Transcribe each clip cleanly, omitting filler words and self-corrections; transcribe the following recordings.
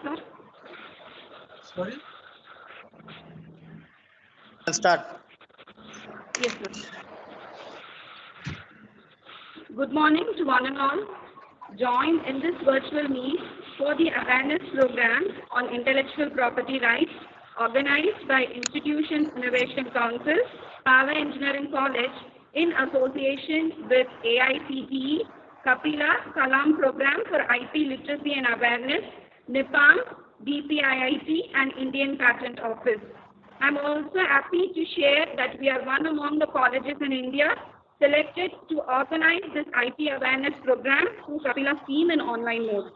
sir. Sorry? Start. Yes, sir. Good morning to one and all. Join in this virtual meet for the awareness program on intellectual property rights organized by Institution Innovation Council, Paavai Engineering College in association with IIC-PEC, Kapila Kalam Program for IP Literacy and Awareness, NIPAM, DPIIT and Indian Patent Office. I'm also happy to share that we are one among the colleges in India selected to organize this IP awareness program through Kapila's team in online mode.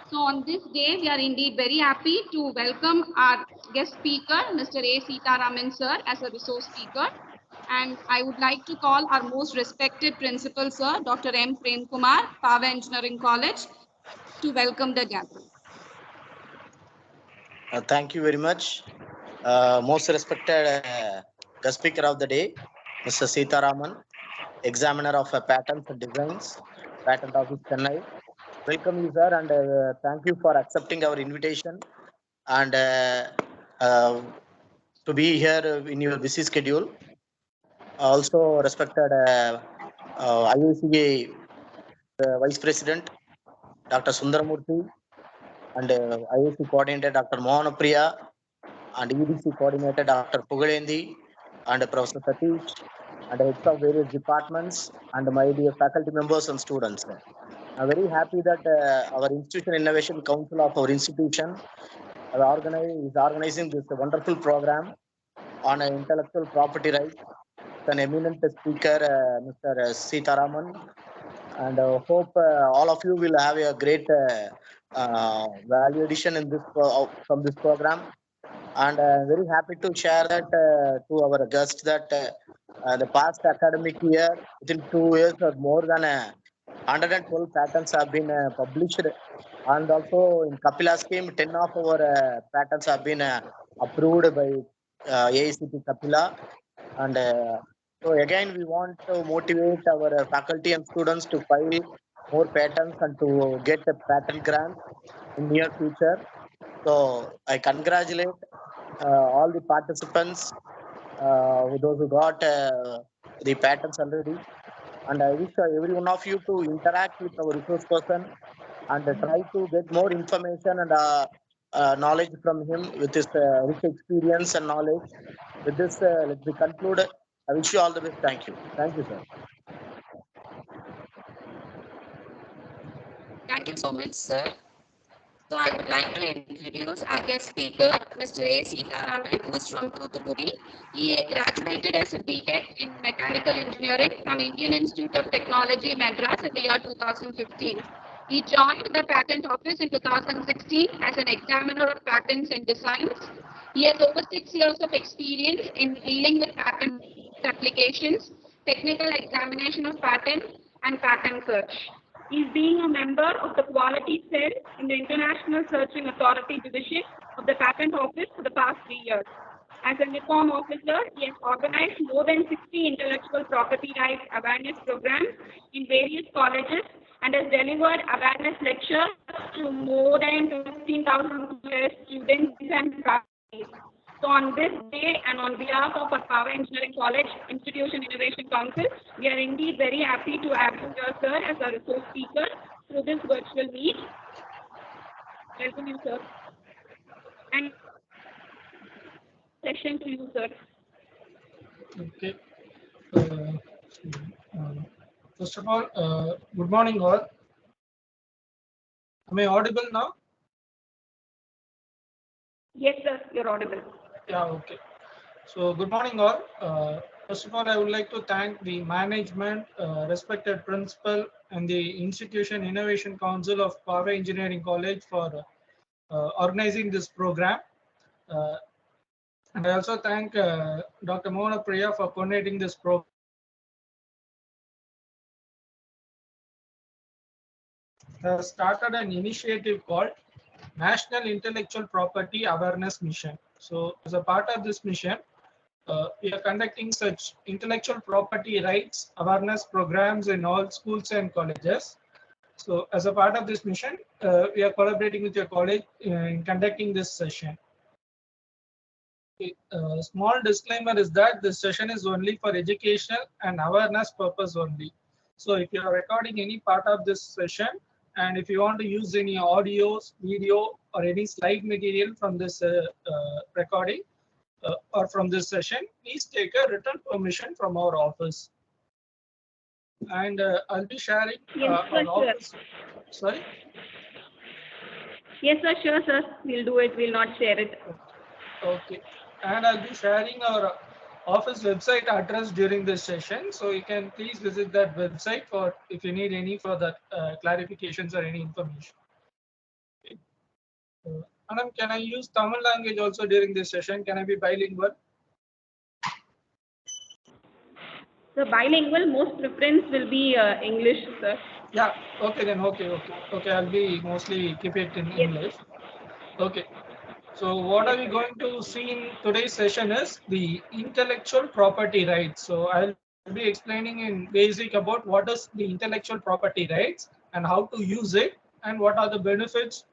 So on this day, we are indeed very happy to welcome our guest speaker, Mr. A. Sitaraman sir, as a resource speaker. And I would like to call our most respected principal sir, Dr. M. Prem Kumar, Paavai Engineering College, to welcome the gathering. Thank you very much. Most respected guest speaker of the day, Mr. Sitaraman, examiner of patents and designs, Patent Office Chennai. Welcome you, sir, and thank you for accepting our invitation and to be here in your busy schedule. Also, respected IIC Vice President Dr. Sundaramurthy and IIC Coordinator Dr. Mohanapriya and EDC Coordinator Dr. Pugalendi and Professor Satish and heads of various departments and my dear faculty members and students. I'm very happy that our Institution Innovation Council of our institution is organizing this wonderful program on intellectual property rights. An eminent speaker, Mr. Sitaraman, and hope all of you will have a great value addition in this from this program. And very happy to share that to our guests that the past academic year, within 2 years, more than 112 patents have been published, and also in Kapila scheme, 10 of our patents have been approved by AIC-PEC Kapila. And so again, we want to motivate our faculty and students to file more patents and to get a patent grant in near future. So I congratulate all the participants, those who got the patents already. And I wish every one of you to interact with our resource person and try to get more information and knowledge from him with his rich experience and knowledge. With this, let me conclude. I wish you all the best. Thank you. Thank you, sir. Thank you so much, sir. So I would like to introduce our guest speaker, Mr. A. Sitaraman, who is from Thoothukudi. He graduated as a B.Tech in Mechanical Engineering from Indian Institute of Technology, Madras in the year 2015. He joined the Patent Office in 2016 as an examiner of patents and designs. He has over 6 years of experience in dealing with patent applications, technical examination of patent, and patent search. He is being a member of the Quality Cell in the International Searching Authority Division of the Patent Office for the past 3 years. As a NIPAM officer, he has organized more than 60 intellectual property rights awareness programs in various colleges and has delivered awareness lectures to more than 15,000 students and faculty. So on this day and on behalf of our Paavai Engineering College Institution Innovation Council, we are indeed very happy to have you here, sir, as a resource speaker through this virtual meet. Welcome you, sir. And session to you, sir. Okay. First of all, good morning all. Am I audible now? Yes, sir, you're audible. Yeah, okay. So good morning all. First of all, I would like to thank the management, respected principal and the Institution Innovation Council of Paavai Engineering College for organizing this program. And I also thank Dr. Mohanapriya for coordinating this program. Has started an initiative called National Intellectual Property Awareness Mission. So as a part of this mission, we are conducting such intellectual property rights awareness programs in all schools and colleges. So as a part of this mission, we are collaborating with your college in conducting this session. Small disclaimer is that this session is only for educational and awareness purpose only. So if you are recording any part of this session and if you want to use any audios, video or any slide material from this recording or from this session, please take a written permission from our office. And I'll be sharing Yes, sir, our sure. office. Sorry. Yes, sir, sure, sir. We'll do it. We'll not share it. Okay, and I'll be sharing our office website address during this session, so you can please visit that website for if you need any further clarifications or any information. Okay. Anam, can I use Tamil language also during this session? Can I be bilingual? So bilingual, most preference will be English, sir. Yeah. Okay then. Okay. I'll be mostly keep it in Yes. English. Okay. So what are Yes, we sir. going to see in today's session is the intellectual property rights. So I'll be explaining in basic about what is the intellectual property rights and how to use it and what are the benefits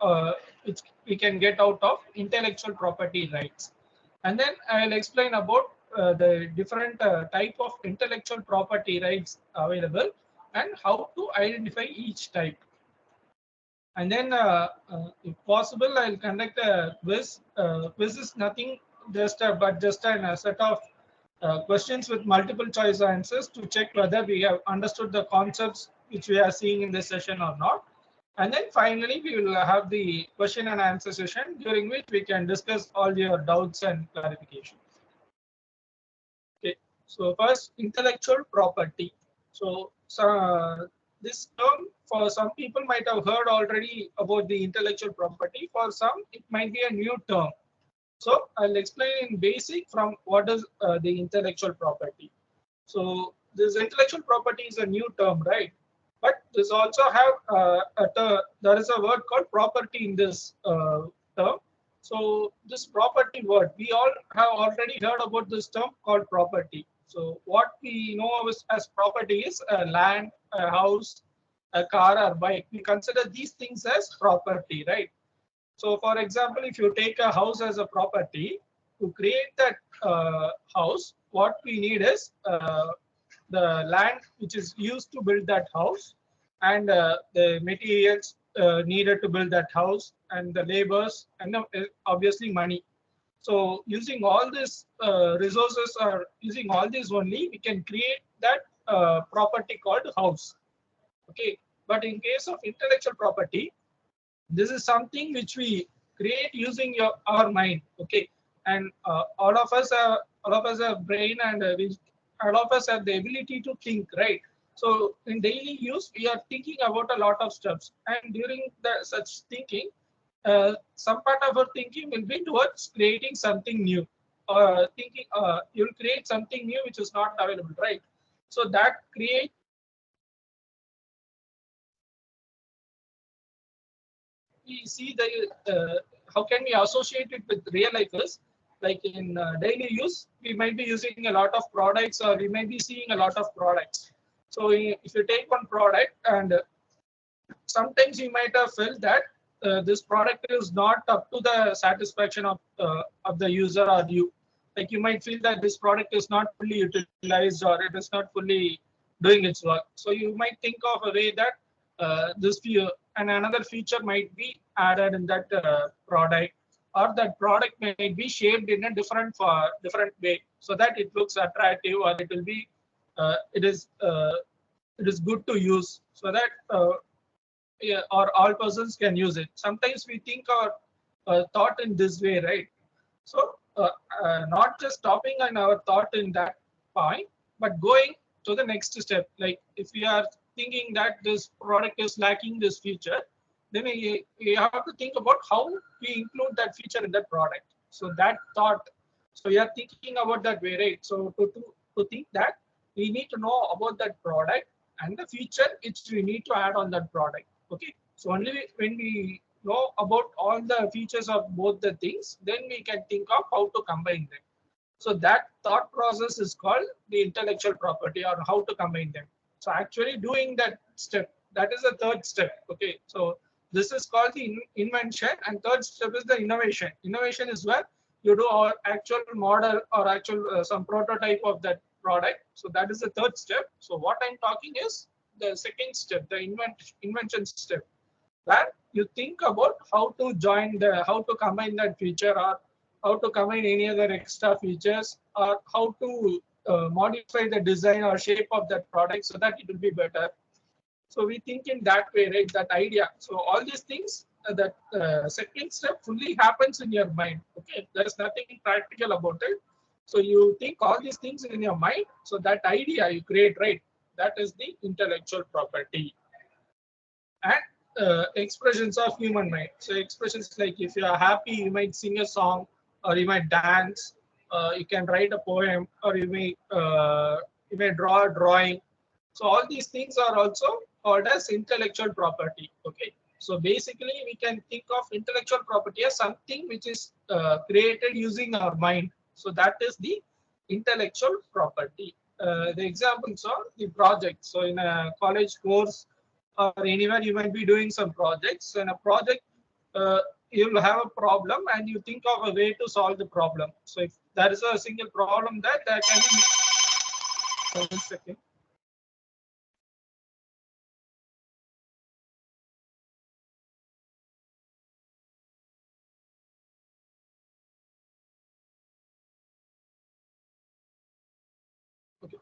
which we can get out of intellectual property rights. And then I'll explain about the different type of intellectual property rights available and how to identify each type. And then, if possible, I'll conduct a quiz. Quiz is nothing but just a set of questions with multiple choice answers to check whether we have understood the concepts which we are seeing in this session or not. And then finally, we will have the question and answer session during which we can discuss all your doubts and clarifications. Okay, so first, intellectual property. So this term for some people might have heard already about the intellectual property. For some, it might be a new term. So I'll explain in basic from what is the intellectual property. So this intellectual property is a new term, right? But this also have there is a word called property in this term. So this property word, we all have already heard about this term called property. So what we know as property is a land, a house, a car or bike. We consider these things as property, right? So for example, if you take a house as a property, to create that house, what we need is the land which is used to build that house and the materials needed to build that house and the labors and obviously money. So using all these resources or using all these only, we can create that property called house. Okay, but in case of intellectual property, this is something which we create using our mind. Okay, and all of us have brain and all of us have the ability to think, right? So in daily use we are thinking about a lot of stuff, and during the such thinking, some part of our thinking will be towards creating something new, thinking you'll create something new which is not available, right? So that create we see the how can we associate it with real life is like in daily use we might be using a lot of products or we might be seeing a lot of products. So if you take one product and sometimes you might have felt that this product is not up to the satisfaction of the user or you, like you might feel that this product is not fully utilized or it is not fully doing its work. So you might think of a way that this feature and another feature might be added in that product, or that product may be shaped in a different way so that it looks attractive or it will be it is good to use so that yeah, or all persons can use it. Sometimes we think our thought in this way, right? So not just stopping on our thought in that point, but going to the next step. Like if we are thinking that this product is lacking this feature, then we have to think about how we include that feature in that product. So that thought, so we are thinking about that way, right? So to think that we need to know about that product and the feature which we need to add on that product. Okay, so only when we know about all the features of both the things, then we can think of how to combine them. So that thought process is called the intellectual property or how to combine them. So actually doing that step, That is the third step. Okay, so this is called the invention, and third step is the innovation. Innovation is where you do our actual model or actual some prototype of that product. So that is the third step. So what I'm talking is the second step, the invention step, where you think about how to how to combine that feature, or how to combine any other extra features, or how to modify the design or shape of that product so that it will be better. So we think in that way, right? That idea. So all these things, that second step fully happens in your mind. Okay, there is nothing practical about it. So you think all these things in your mind. So that idea you create, right? That is the intellectual property. And expressions of human mind. So expressions like if you are happy, you might sing a song, or you might dance, you can write a poem, or you may draw a drawing. So all these things are also called as intellectual property. Okay. So basically, we can think of intellectual property as something which is created using our mind. So that is the intellectual property. The examples are the projects. So in a college course or anywhere, you might be doing some projects. So in a project, you'll have a problem and you think of a way to solve the problem. So if there is a single problem that can be. 1 second.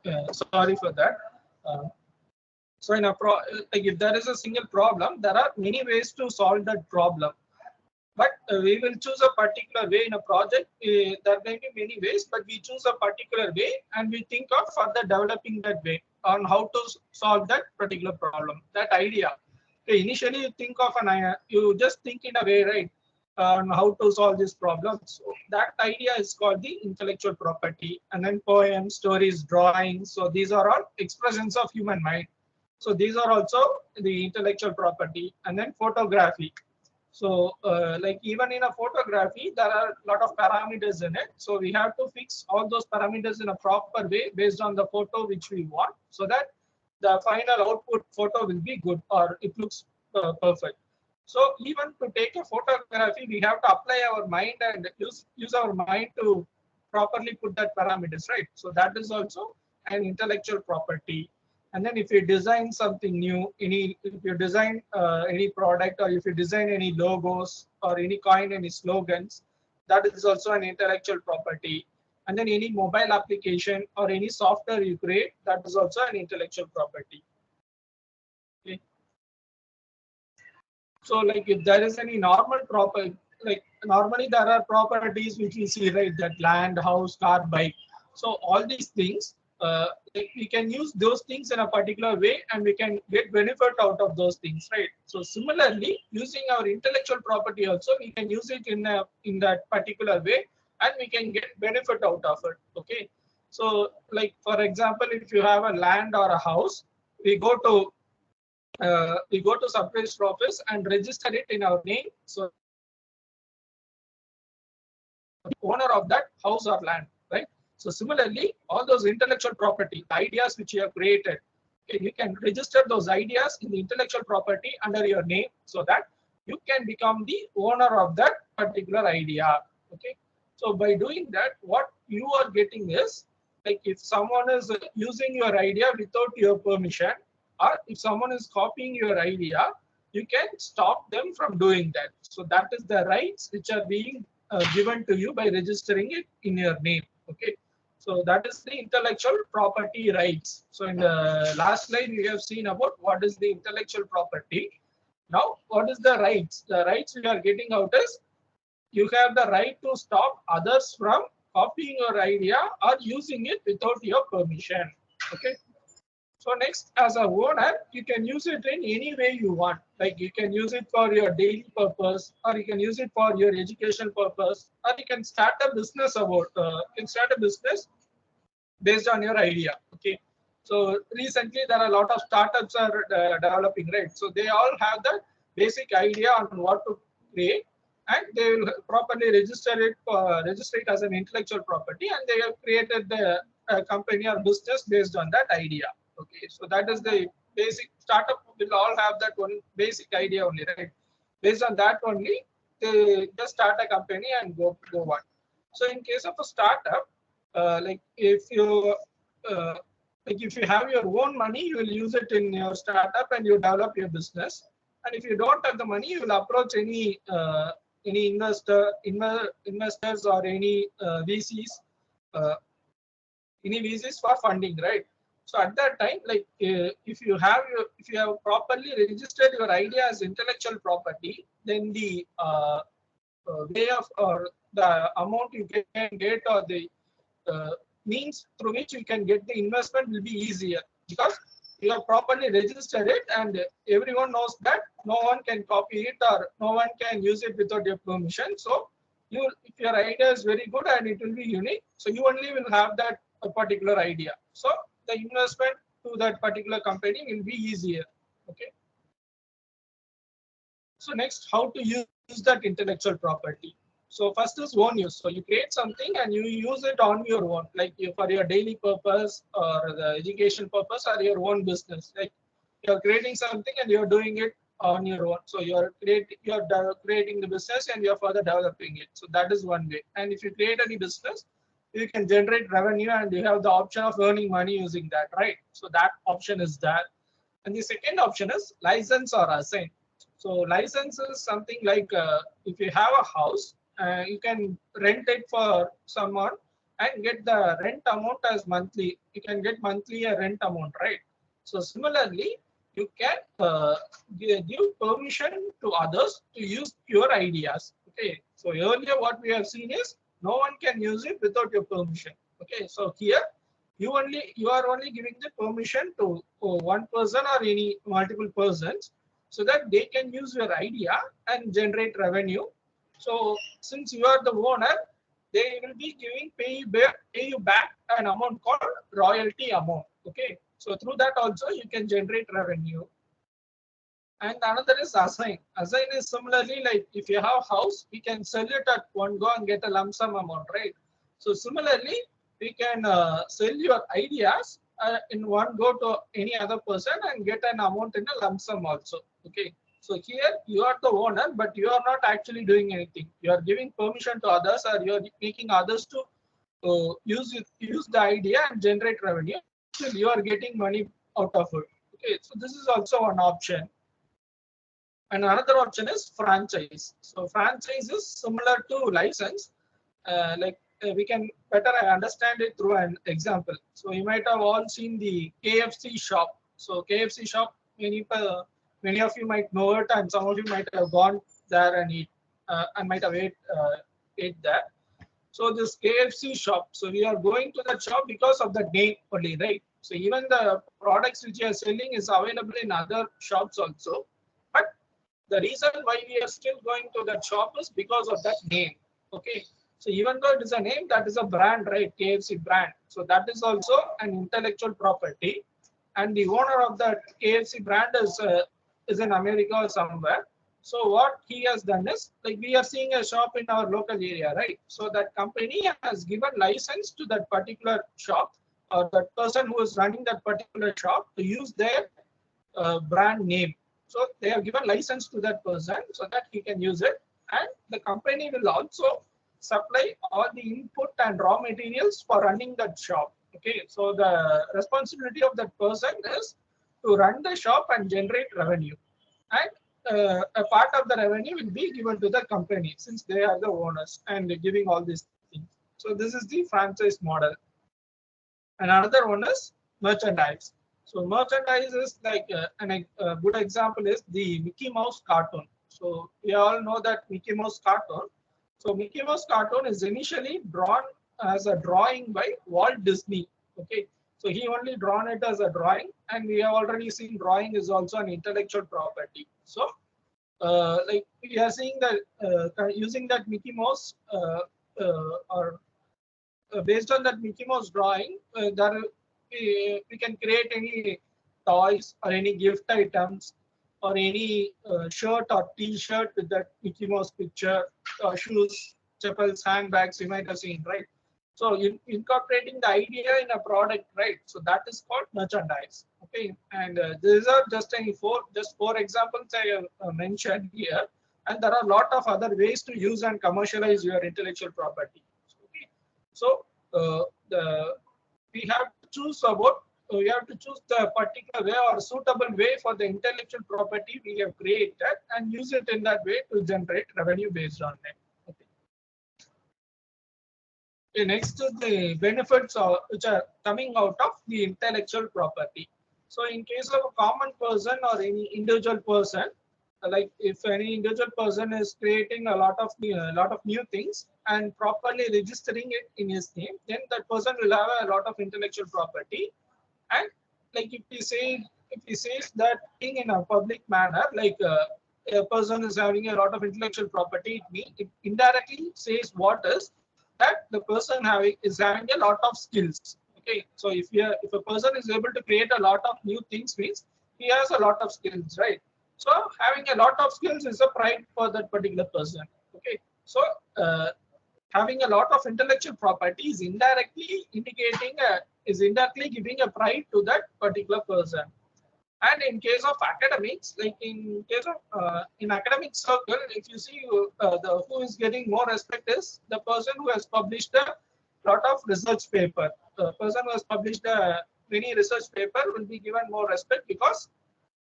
Okay, sorry for that. Uh, so in a like if there is a single problem, there are many ways to solve that problem. But we will choose a particular way in a project. There may be many ways, but we choose a particular way and we think of further developing that way on how to solve that particular problem, that idea. Okay, initially, you think of you just think in a way, right, on how to solve this problem. So that idea is called the intellectual property. And then poems, stories, drawings. So these are all expressions of human mind. So these are also the intellectual property. And then photography. So like even in a photography, there are a lot of parameters in it. So we have to fix all those parameters in a proper way based on the photo which we want, so that the final output photo will be good or it looks perfect. So even to take a photography, we have to apply our mind and use our mind to properly put that parameters, right? So that is also an intellectual property. And then if you design something new, if you design any product, or if you design any logos or any coin, any slogans, that is also an intellectual property. And then any mobile application or any software you create, that is also an intellectual property. Okay. So like if there is any normal property, like normally there are properties which we see, right, that land, house, car, bike. So all these things, like we can use those things in a particular way and we can get benefit out of those things, right? So similarly, using our intellectual property also, we can use it in that particular way and we can get benefit out of it. Okay. So like for example, if you have a land or a house, we go to sub-registrar office and register it in our name. So the owner of that house or land, right? So similarly, all those intellectual property, the ideas which you have created, okay, you can register those ideas in the intellectual property under your name, so that you can become the owner of that particular idea. Okay. So by doing that, what you are getting is, like if someone is using your idea without your permission, or if someone is copying your idea, you can stop them from doing that. So that is the rights which are being given to you by registering it in your name. Okay. So that is the intellectual property rights. So in the last slide, we have seen about what is the intellectual property. Now, what is the rights? The rights we are getting out is, you have the right to stop others from copying your idea or using it without your permission. Okay. So next, as a owner, you can use it in any way you want. Like you can use it for your daily purpose, or you can use it for your educational purpose, or you can start a business based on your idea. Okay. So recently there are a lot of startups are developing, right? So they all have the basic idea on what to create, and they will properly register it as an intellectual property, and they have created the company or business based on that idea. Okay, so that is the basic startup will all have that one basic idea only, right? Based on that only, they just start a company and go on. So in case of a startup, like uh, if you have your own money, you will use it in your startup and you develop your business. And if you don't have the money, you will approach any investors or any VCs, uh, any VCs for funding, right? So at that time, like if you have properly registered your idea as intellectual property, then the way of or the amount you can get or the uh, means through which you can get the investment will be easier, because you have properly registered it and everyone knows that no one can copy it or no one can use it without your permission. So if your idea is very good and it will be unique, so you only will have that particular idea. So the investment to that particular company will be easier. Okay. So next, how to use that intellectual property. So first is own use. So you create something and you use it on your own, like for your daily purpose or the education purpose or your own business. Like you're creating something and you're doing it on your own. So you're creating the business and you're further developing it. So that is one way. And if you create any business, you can generate revenue and you have the option of earning money using that, right? So that option is there. And the second option is license or assign. So license is something like if you have a house, you can rent it for someone and get the rent amount as monthly. You can get monthly a rent amount, right? So similarly, you can give permission to others to use your ideas. Okay. So earlier what we have seen is no one can use it without your permission. Okay. So here you are only giving the permission to one person or any multiple persons, so that they can use your idea and generate revenue. So since you are the owner, they will be pay you back an amount called royalty amount. Okay. So through that also you can generate revenue. And another is assign. Assign is similarly like if you have a house, we can sell it at one go and get a lump sum amount, right? So similarly, we can sell your ideas in one go to any other person and get an amount in a lump sum also. Okay. So here you are the owner, but you are not actually doing anything. You are giving permission to others, or you are making others to use the idea and generate revenue. So you are getting money out of it. Okay. So this is also one option. And another option is franchise. So franchise is similar to license. We can better understand it through an example. So you might have all seen the KFC shop. So KFC shop, many of you might know it, and some of you might have gone there and eat and might have ate there. So this KFC shop, so we are going to that shop because of the name only, right? So even the products which you are selling is available in other shops also. But the reason why we are still going to that shop is because of that name. Okay. So even though it is a name, that is a brand, right? KFC brand. So that is also an intellectual property. And the owner of that KFC brand is in America or somewhere. So what he has done is, like, we are seeing a shop in our local area, right? So that company has given license to that particular shop, or that person who is running that particular shop, to use their brand name. So they have given license to that person so that he can use it, and the company will also supply all the input and raw materials for running that shop. Okay, so the responsibility of that person is to run the shop and generate revenue, and a part of the revenue will be given to the company, since they are the owners and giving all these things. So this is the franchise model. And another one is merchandise. So merchandise is like a good example is the Mickey Mouse cartoon. So we all know that Mickey Mouse cartoon. So Mickey Mouse cartoon is initially drawn as a drawing by Walt Disney. Okay. So he only drawn it as a drawing, and we have already seen drawing is also an intellectual property. So like we are seeing that using that Mickey Mouse or based on that Mickey Mouse drawing, we can create any toys or any gift items or any shirt or T-shirt with that Mickey Mouse picture, shoes, chappals, handbags, you might have seen, right? So incorporating the idea in a product, right? So that is called merchandise. Okay. Okay, and these are just four examples I have mentioned here, and there are a lot of other ways to use and commercialize your intellectual property. Okay, so the we have to choose we have to choose the particular way or suitable way for the intellectual property we have created and use it in that way to generate revenue based on it. Okay. Okay, next is the benefits which are coming out of the intellectual property. So in case of a common person or any individual person, like if any individual person is creating a lot of new things and properly registering it in his name, then that person will have a lot of intellectual property. And like if he says that thing in a public manner, like a person is having a lot of intellectual property, it indirectly says what is that the person is having a lot of skills. Okay, so if a person is able to create a lot of new things, means he has a lot of skills, right? So having a lot of skills is a pride for that particular person. Okay, so having a lot of intellectual property is indirectly giving a pride to that particular person. And in case of academics, like in case of in academic circle, if you see the who is getting more respect is the person who has published a lot of research paper. The person who has published a many research paper will be given more respect because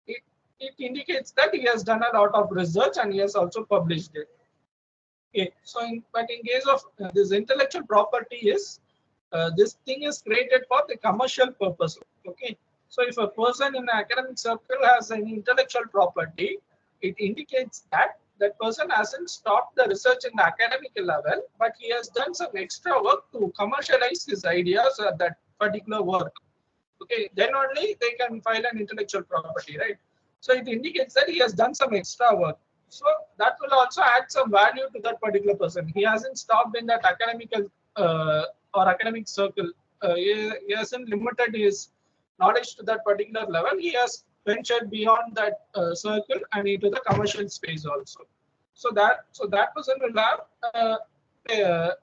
it, it indicates that he has done a lot of research and he has also published it. Okay, so but in case of this intellectual property is this thing is created for the commercial purpose. Okay, so if a person in an academic circle has an intellectual property, it indicates that that person hasn't stopped the research in the academic level, but he has done some extra work to commercialize his ideas or that particular work. Okay, then only they can file an intellectual property, right? So it indicates that he has done some extra work. So that will also add some value to that particular person. He hasn't stopped in that academical or academic circle. He hasn't limited his knowledge to that particular level. He has ventured beyond that circle and into the commercial space also. So that person will have a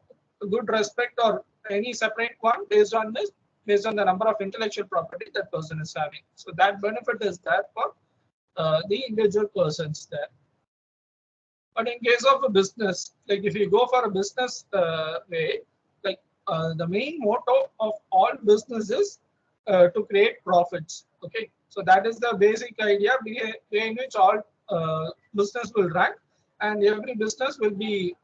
good respect or any separate one based on the number of intellectual property that person is having. So that benefit is there for the individual persons there. But in case of a business, like if you go for a business way, like the main motto of all businesses to create profits. Okay, so that is the basic idea in which all business will run, and every business will be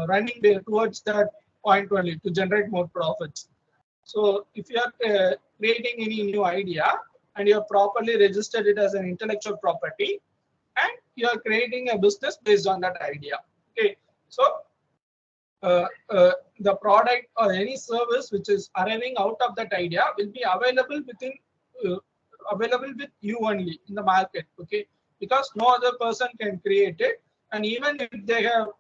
running towards that point only to generate more profits. So if you are creating any new idea and you have properly registered it as an intellectual property, and you are creating a business based on that idea. Okay, so the product or any service which is arriving out of that idea will be available available with you only in the market. Okay, because no other person can create it, and even if they are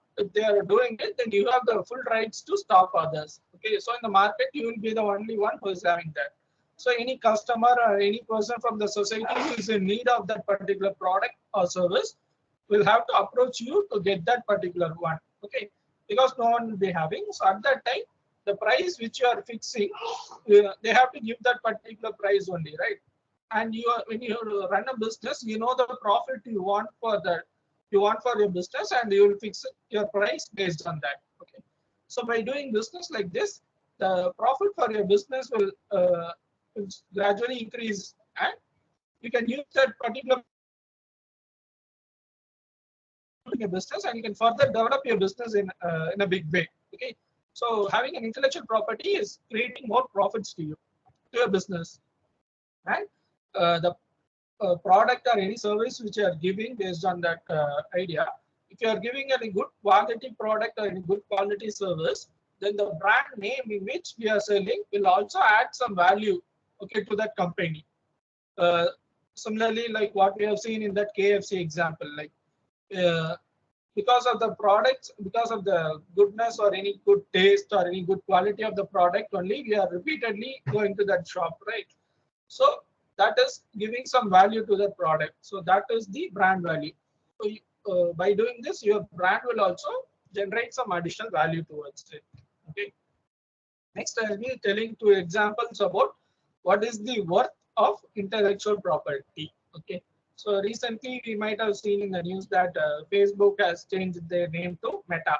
doing it, then you have the full rights to stop others. Okay, so in the market you will be the only one who is having that. So any customer or any person from the society who is in need of that particular product or service will have to approach you to get that particular one. Okay, because no one will be having. So at that time, the price which you are fixing, they have to give that particular price only, right? And when you run a business, you know the profit you want for your business, and you will fix your price based on that. Okay, so by doing business like this, the profit for your business will gradually increase, and you can use that particular your business, and you can further develop your business in a big way. Okay, so having an intellectual property is creating more profits to your business, and the product or any service which you are giving based on that idea. If you are giving any good quality product or any good quality service, then the brand name in which we are selling will also add some value, okay, to that company. Similarly, like what we have seen in that KFC example, like because of the products, because of the goodness or any good taste or any good quality of the product only, we are repeatedly going to that shop, right? So that is giving some value to the product. So that is the brand value. So by doing this, your brand will also generate some additional value towards it. Okay. Next, I will be telling two examples about what is the worth of intellectual property. Okay. So recently we might have seen in the news that Facebook has changed their name to Meta.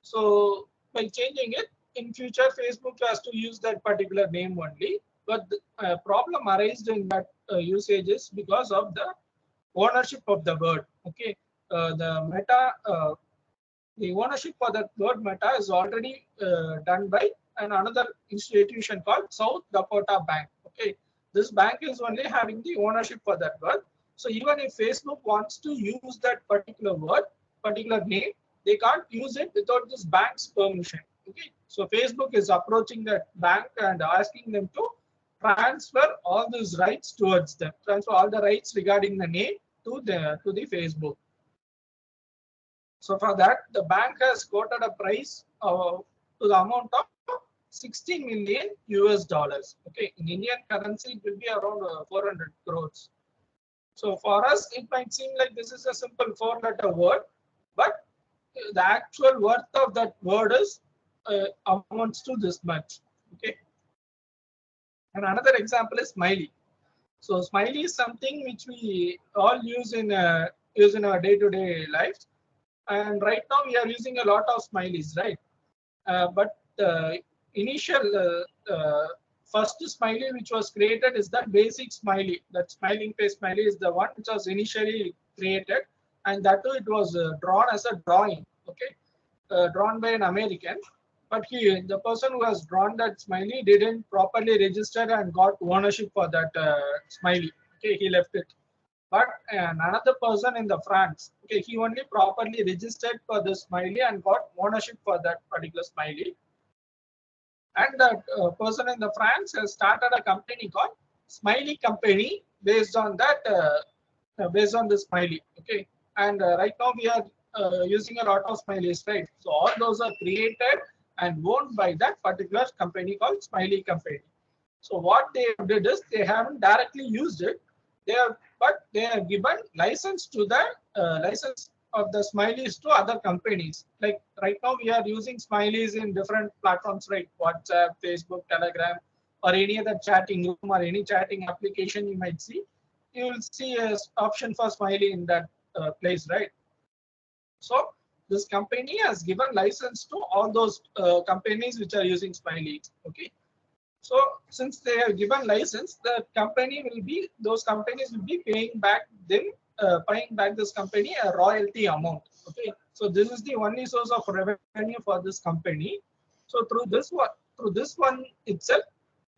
So by changing it, in future Facebook has to use that particular name only. But the problem arises in that usage is because of the ownership of the word. Okay, the Meta, the ownership for that word Meta is already done by another institution called South Dakota Bank. Okay, this bank is only having the ownership for that word. So even if Facebook wants to use that particular word, particular name, they can't use it without this bank's permission. Okay, so Facebook is approaching that bank and asking them to transfer all these rights towards them, transfer all the rights regarding the name to the Facebook. So for that, the bank has quoted a price to the amount of 60 million US dollars. Okay, in Indian currency, it will be around 400 crores. So for us, it might seem like this is a simple 4-letter word, but the actual worth of that word is amounts to this much. Okay, and another example is smiley. So smiley is something which we all use in our day-to-day lives. And right now we are using a lot of smileys, right? But the initial first smiley which was created is that basic smiley. That smiling face smiley is the one which was initially created, and that too it was drawn as a drawing. Okay, drawn by an American. But the person who has drawn that smiley didn't properly register and got ownership for that smiley. Okay, he left it. But another person in the France, okay, he only properly registered for the smiley and got ownership for that particular smiley. And that person in the France has started a company called Smiley Company based on that, based on the smiley. Okay, and right now we are using a lot of smileys, right? So all those are created and owned by that particular company called Smiley Company. So what they did is they haven't directly used it. But they have given license to the license of the smileys to other companies. Like right now we are using smileys in different platforms, right? WhatsApp, Facebook, Telegram, or any other chatting room or any chatting application you might see. You will see an option for smiley in that place, right? So this company has given license to all those companies which are using smiley. Okay. So since they have given license, those companies will be paying back this company a royalty amount. Okay, so this is the only source of revenue for this company. So through this one itself,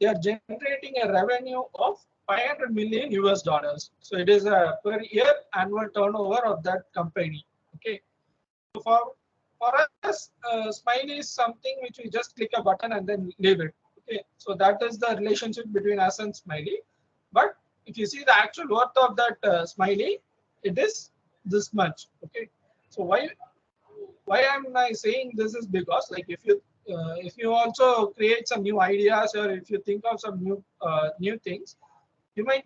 they are generating a revenue of 500 million US dollars. So it is a per year annual turnover of that company. Okay, so for us, Smiley is something which we just click a button and then leave it. Okay, so that is the relationship between us and Smiley. But if you see the actual worth of that Smiley, it is this much. Okay, so why am I saying this is because, like, if you also create some new ideas, or if you think of some new things, you might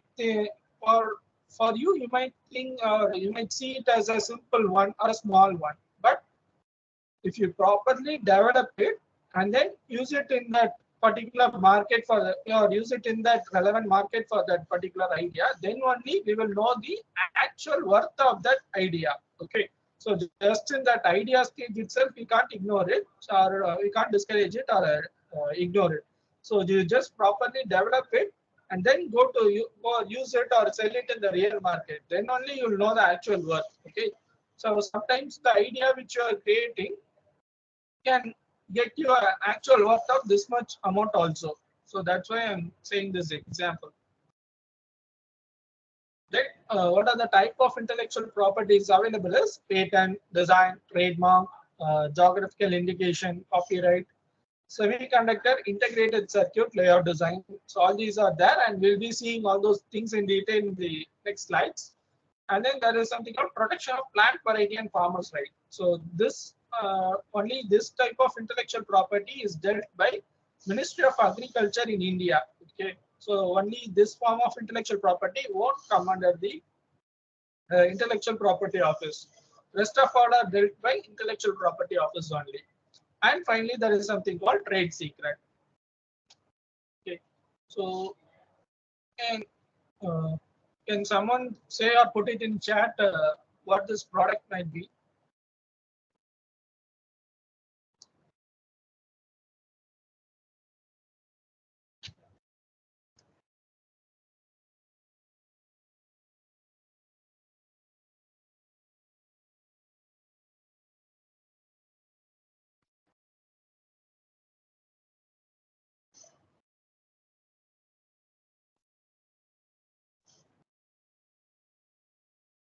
for you might think, or you might see it as a simple one or a small one. But if you properly develop it and then use it in that particular market or use it in that relevant market for that particular idea, then only we will know the actual worth of that idea. Okay, so just in that idea stage itself, we can't ignore it, or we can't discourage it, or ignore it. So you just properly develop it and then go use it or sell it in the real market, then only you'll know the actual worth. Okay, so sometimes the idea which you are creating can get you an actual worth of this much amount also. So that's why I'm saying this example. Then, what are the type of intellectual properties available is patent, design, trademark, geographical indication, copyright, semiconductor, integrated circuit, layout design. So all these are there, and we'll be seeing all those things in detail in the next slides. And then there is something called protection of plant variety and farmers' right. So this only this type of intellectual property is dealt by Ministry of Agriculture in India. Okay, so only this form of intellectual property won't come under the intellectual property office. Rest of all are dealt by intellectual property office only. And finally, there is something called trade secret. Okay, so and Can someone say or put it in chat what this product might be?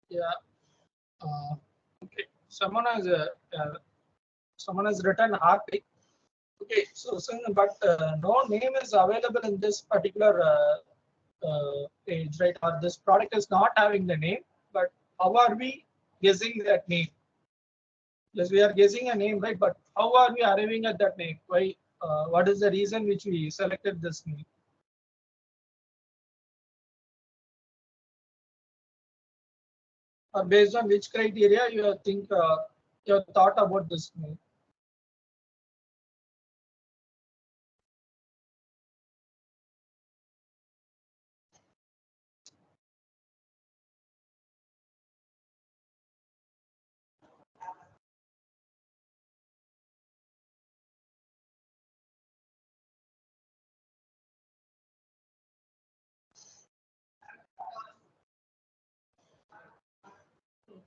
Yeah. Okay. Someone has written Arctic. Okay. But no name is available in this particular page, right? Or this product is not having the name. But how are we guessing that name? Yes, we are guessing a name, right? But how are we arriving at that name? Why? What is the reason which we selected this name? Or based on which criteria you think you have thought about this name?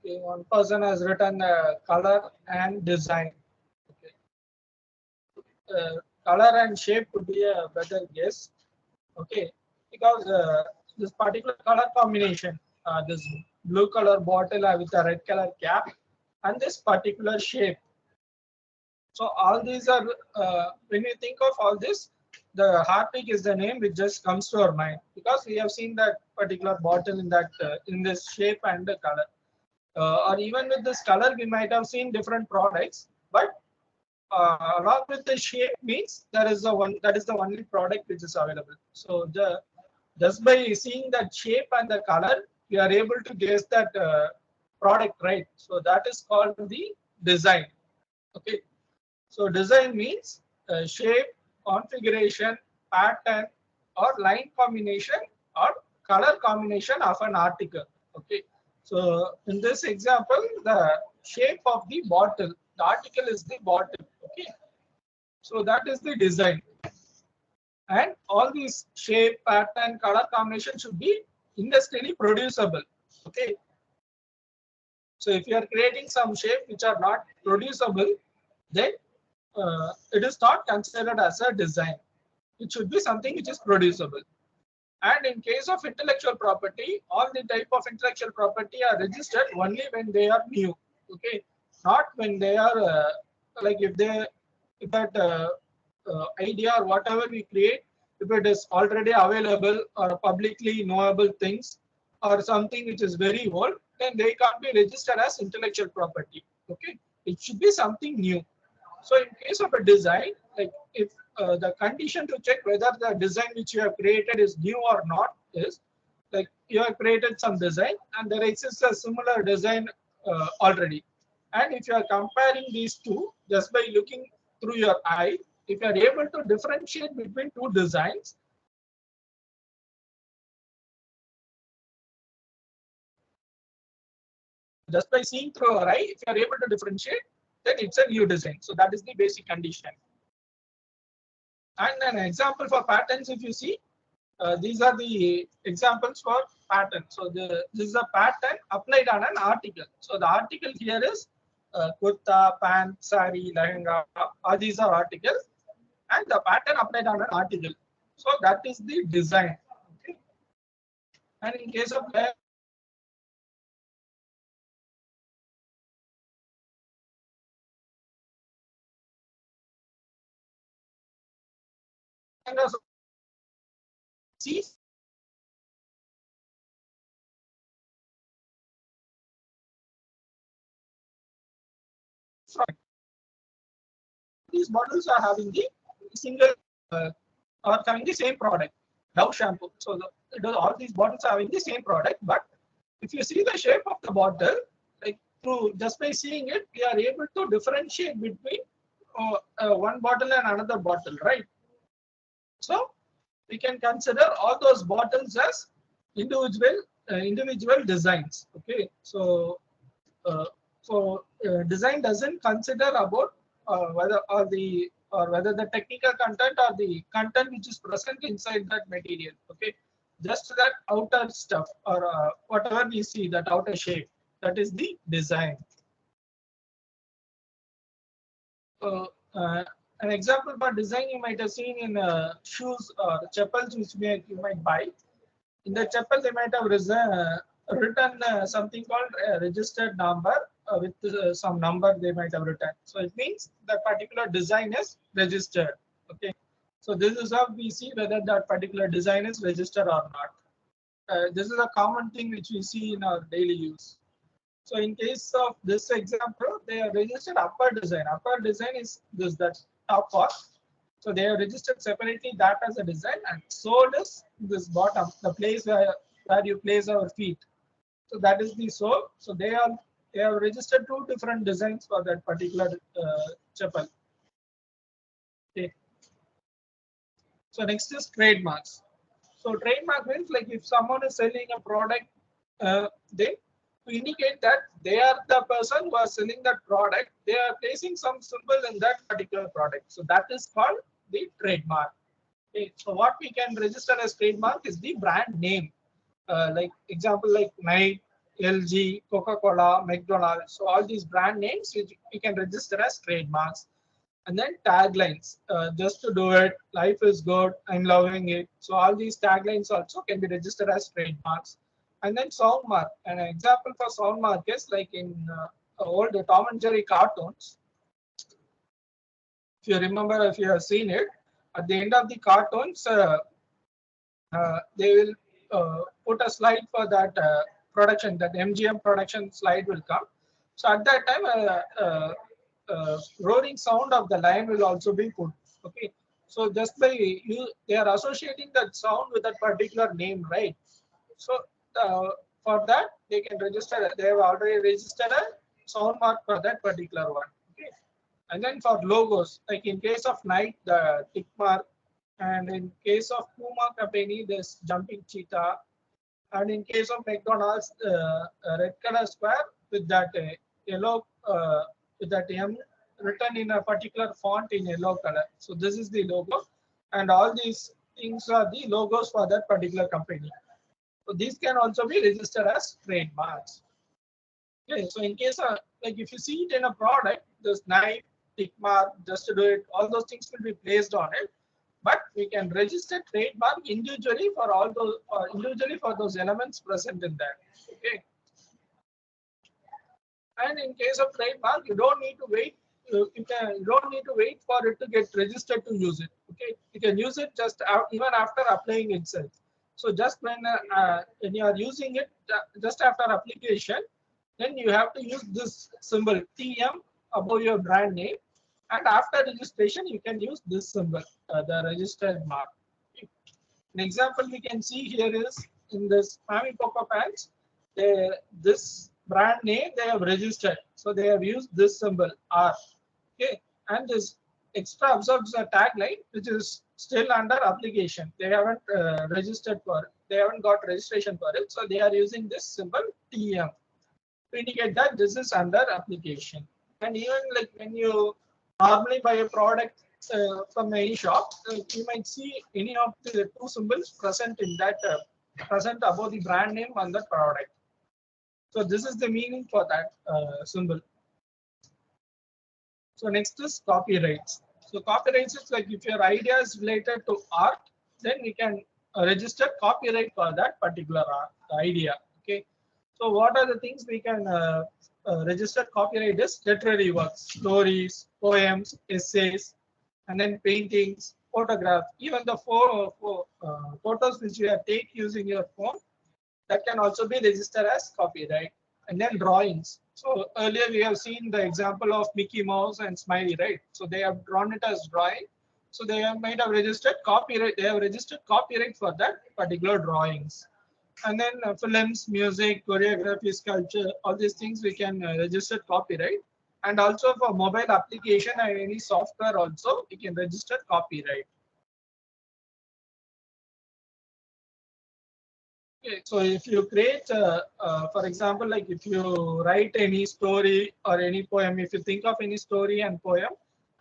Okay, one person has written color and design. Okay. Color and shape would be a better guess. Okay, because this particular color combination, this blue color bottle with a red color cap, and this particular shape. So all these are when we think of all this, the Harpic is the name which just comes to our mind because we have seen that particular bottle in that in this shape and the color. Or even with this color, we might have seen different products, but along with the shape means there is the one that is the only product which is available. So the just by seeing that shape and the color, we are able to guess that product, right? So that is called the design. Okay. So design means shape, configuration, pattern, or line combination or color combination of an article. Okay. So in this example, the shape of the bottle, the article is the bottle. Okay. So that is the design. And all these shape, pattern, color combination should be industrially producible. Okay. So if you are creating some shape which are not producible, then it is not considered as a design. It should be something which is producible. And in case of intellectual property, all the type of intellectual property are registered only when they are new. Okay, not when they are like if that idea or whatever we create, if it is already available or publicly knowable things or something which is very old, then they can't be registered as intellectual property. Okay, it should be something new. So in case of a design, like if the condition to check whether the design which you have created is new or not is like you have created some design and there exists a similar design already. And if you are comparing these two just by looking through your eye, if you are able to differentiate between two designs, just by seeing through your eye, if you are able to differentiate, then it's a new design. So that is the basic condition. And an example for patterns, if you see, these are the examples for pattern. So this is a pattern applied on an article. So the article here is kurta, pant, sari, lehenga. All these are articles, and the pattern applied on an article. So that is the design. Okay. And in case of lehengas, see these bottles are having the single are having the same product, Dove shampoo. So all these bottles are having the same product, but if you see the shape of the bottle, like through just by seeing it, we are able to differentiate between one bottle and another bottle, right? So we can consider all those bottles as individual designs. Okay, uh, design doesn't consider about whether the technical content or the content which is present inside that material. Okay, just that outer stuff or whatever we see, that outer shape, that is the design. uh, uh, an example for design you might have seen in shoes or chappals which you might buy. In the chapel, they might have written something called a registered number with some number they might have written. So it means that particular design is registered. Okay. So this is how we see whether that particular design is registered or not. This is a common thing which we see in our daily use. So in case of this example, they have registered upper design. Upper design is this, that top part. So they have registered separately that as a design, and sole is this bottom, the place where you place our feet. So that is the sole. So they have registered two different designs for that particular chapel. Okay. So next is trademarks. So trademark means like if someone is selling a product, they to indicate that they are the person who are selling that product, they are placing some symbol in that particular product. So that is called the trademark. Okay. So what we can register as trademark is the brand name. Like example like Nike, LG, Coca-Cola, McDonald's. So all these brand names which we can register as trademarks. And then taglines, just to do it, life is good, I'm loving it. So all these taglines also can be registered as trademarks. And then sound mark. An example for sound mark is like in old Tom and Jerry cartoons. If you remember, if you have seen it, at the end of the cartoons, they will put a slide for that production, that MGM production slide will come. So at that time, roaring sound of the lion will also be put. Okay, so just by they are associating that sound with that particular name, right? So for that, they can register. They have already registered a sound mark for that particular one. Okay, and then for logos, like in case of Nike, the tick mark, and in case of Puma company, this jumping cheetah, and in case of McDonald's, a red color square with that yellow with that M written in a particular font in yellow color. So this is the logo, and all these things are the logos for that particular company. So these can also be registered as trademarks. Okay, so in case of like if you see it in a product, this knife, tick mark, just to do it, all those things will be placed on it. But we can register trademark individually for all those individually for those elements present in that. Okay. And in case of trademark, you don't need to wait. You don't need to wait for it to get registered to use it. Okay, you can use it just even after applying itself. So just when you are using it, just after application, then you have to use this symbol TM above your brand name, and after registration, you can use this symbol, the registered mark. An example we can see here is in this Mami Coco pants, this brand name they have registered. So they have used this symbol R. Okay, and this extra observes a tagline which is still under application. They haven't registered for it. They haven't got registration for it. So they are using this symbol TM to indicate that this is under application. And even like when you normally buy a product from any shop, you might see any of the two symbols present in that present above the brand name on the product. So this is the meaning for that symbol. So next is copyrights. So copyrights is like if your idea is related to art, then we can register copyright for that particular idea. Okay. So what are the things we can register copyright is literary works, stories, poems, essays, and then paintings, photographs, even the photos which you have take using your phone, that can also be registered as copyright. And then drawings. So earlier we have seen the example of Mickey Mouse and Smiley, right? So they have drawn it as drawing. So they might have registered copyright. They have registered copyright for that particular drawings. And then films, music, choreography, sculpture, all these things we can register copyright. And also for mobile application and any software also we can register copyright. Okay, so if you create, for example, like if you write any story or any poem, if you think of any story and poem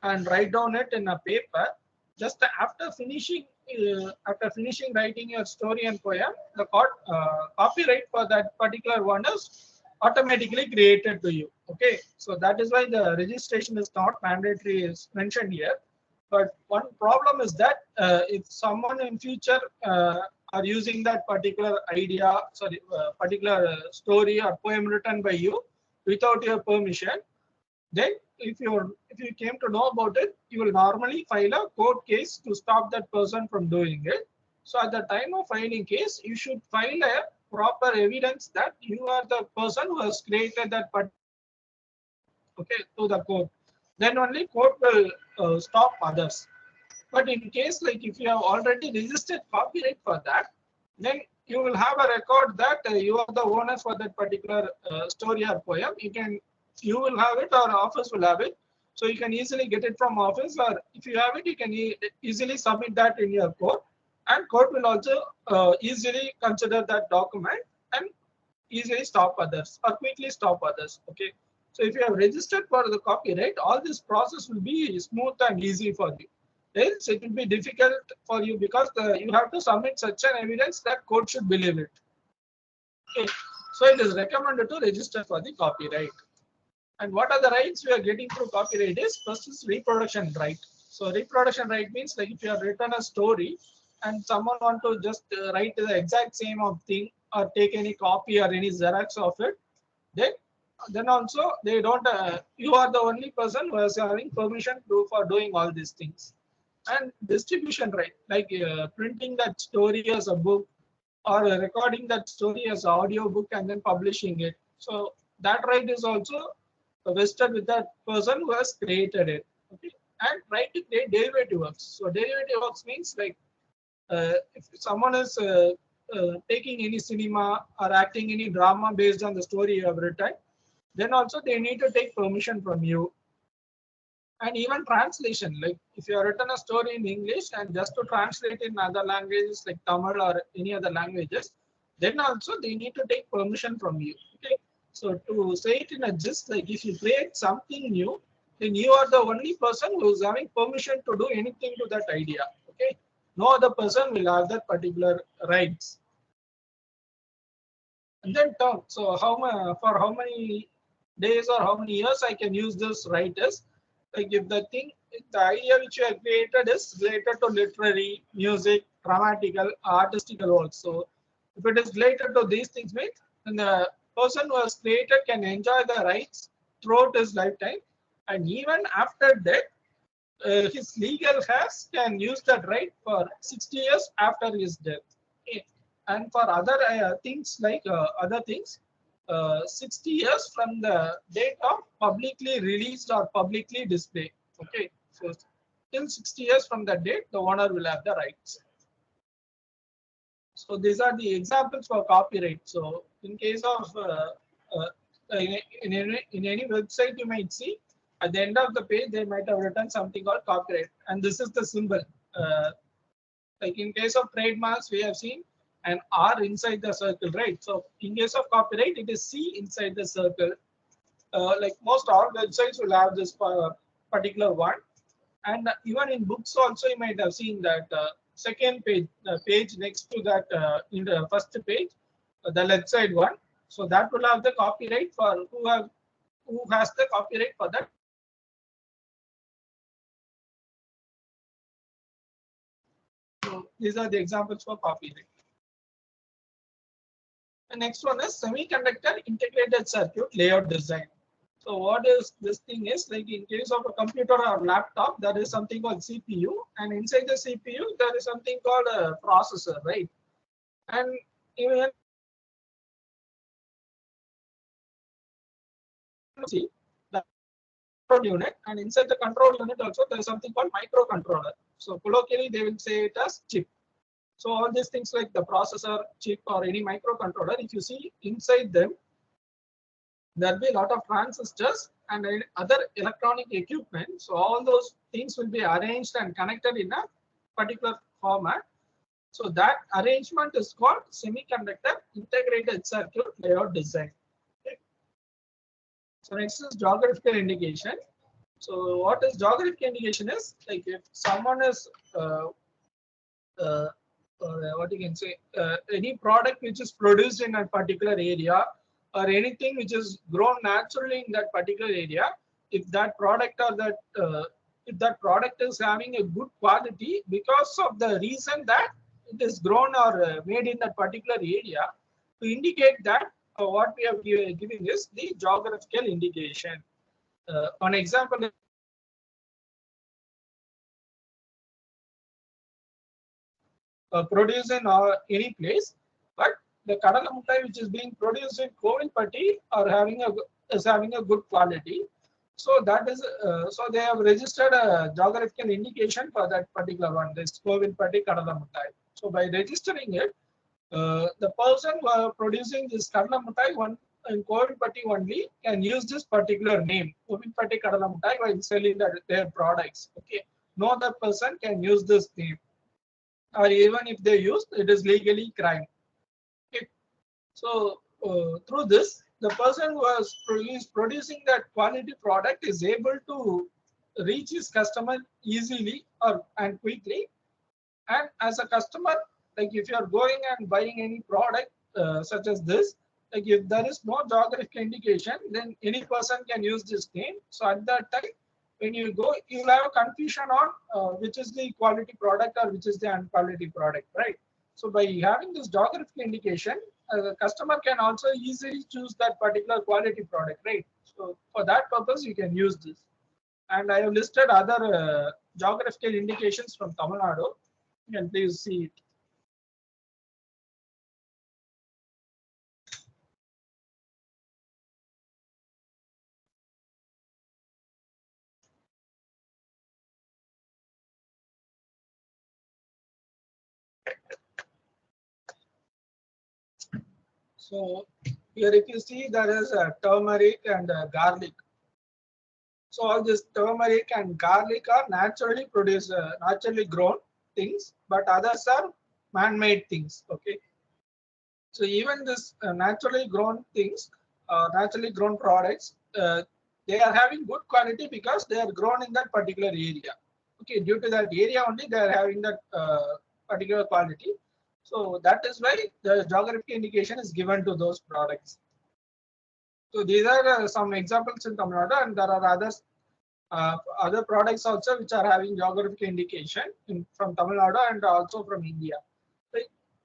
and write down it in a paper, just after finishing writing your story and poem, the copyright for that particular one is automatically created to you. Okay, so that is why the registration is not mandatory is mentioned here. But one problem is that if someone in future are using that particular idea, sorry, particular story or poem written by you without your permission, then if you came to know about it, you will normally file a court case to stop that person from doing it. So at the time of filing case, you should file a proper evidence that you are the person who has created that particular, okay, to the court. Then only court will stop others. But in case like if you have already registered copyright for that, then you will have a record that you are the owner for that particular story or poem. You will have it or office will have it. So you can easily get it from office, or if you have it, you can easily submit that in your court, and court will also easily consider that document and easily stop others or quickly stop others. Okay. So if you have registered for the copyright, all this process will be smooth and easy for you. Else it will be difficult for you because you have to submit such an evidence that court should believe it. Okay. So it is recommended to register for the copyright. And what are the rights we are getting through copyright is first is reproduction right. So reproduction right means like if you have written a story and someone want to just write the exact same of thing or take any copy or any xerox of it, then also they don't. You are the only person who is having permission for doing all these things. And distribution right, like printing that story as a book or recording that story as an audio book and then publishing it. So that right is also vested with that person who has created it. Okay, and right to create derivative works. So derivative works means like if someone is taking any cinema or acting any drama based on the story you have written, then also they need to take permission from you. And even translation, like if you have written a story in English and just to translate in other languages like Tamil or any other languages, then also they need to take permission from you. Okay, so to say it in a gist, like if you create something new, then you are the only person who is having permission to do anything to that idea. Okay, no other person will have that particular rights. And then term. So for how many days or how many years I can use this right is like if the idea which you have created is related to literary, music, dramatical, artistical works. So if it is related to these things, means then the person who has created can enjoy the rights throughout his lifetime, and even after death, his legal heirs can use that right for 60 years after his death. Okay. And for other things like other things, 60 years from the date of publicly released or publicly displayed. Okay, so till 60 years from that date, the owner will have the rights. So these are the examples for copyright. So in case of in any website, you might see at the end of the page they might have written something called copyright, and this is the symbol. Like in case of trademarks, we have seen an R inside the circle, right? So in case of copyright, it is C inside the circle. Like most all websites will have this particular one, and even in books also you might have seen that second page, the page next to that in the first page, the left side one. So that will have the copyright for who has the copyright for that. So these are the examples for copyright. The next one is semiconductor integrated circuit layout design. So what is this thing is like in case of a computer or laptop, there is something called CPU, and inside the CPU there is something called a processor, right? And even see the control unit, and inside the control unit also there is something called microcontroller. So colloquially they will say it as chip. So all these things like the processor, chip, or any microcontroller, if you see inside them, there will be a lot of transistors and other electronic equipment. So all those things will be arranged and connected in a particular format. So that arrangement is called semiconductor integrated circuit layout design. Okay. So next is geographical indication. So what is geographical indication is like if someone is uh, what you can say any product which is produced in a particular area or anything which is grown naturally in that particular area, if that product or that if that product is having a good quality because of the reason that it is grown or made in that particular area, to indicate that what we are giving is the geographical indication. An example is produced in any place, but the kadala muttai which is being produced in Kovilpatti are having a is having a good quality. So that is so they have registered a geographical indication for that particular one, this Kovilpatti kadala muttai. So by registering it, the person who are producing this kadala muttai one in Kovilpatti only can use this particular name, Kovilpatti kadala muttai, while selling their products. Okay, no other person can use this name, or even if they use, it is legally crime. Okay. So through this, the person who is producing that quality product is able to reach his customer easily or and quickly. And as a customer, like if you are going and buying any product such as this, like if there is no geographical indication, then any person can use this name. So at that time, when you go, you'll have a confusion on which is the quality product or which is the unquality product, right? So by having this geographical indication, the customer can also easily choose that particular quality product, right? So for that purpose, you can use this. And I have listed other geographical indications from Tamil Nadu. You can please see it. So here if you see there is a turmeric and garlic. So all this turmeric and garlic are naturally produced, naturally grown things, but others are man-made things. Okay. So even this naturally grown things, naturally grown products, they are having good quality because they are grown in that particular area. Okay, due to that area only they are having that particular quality. So that is why the geographical indication is given to those products. So these are some examples in Tamil Nadu, and there are others, other products also which are having geographical indication from Tamil Nadu and also from India. So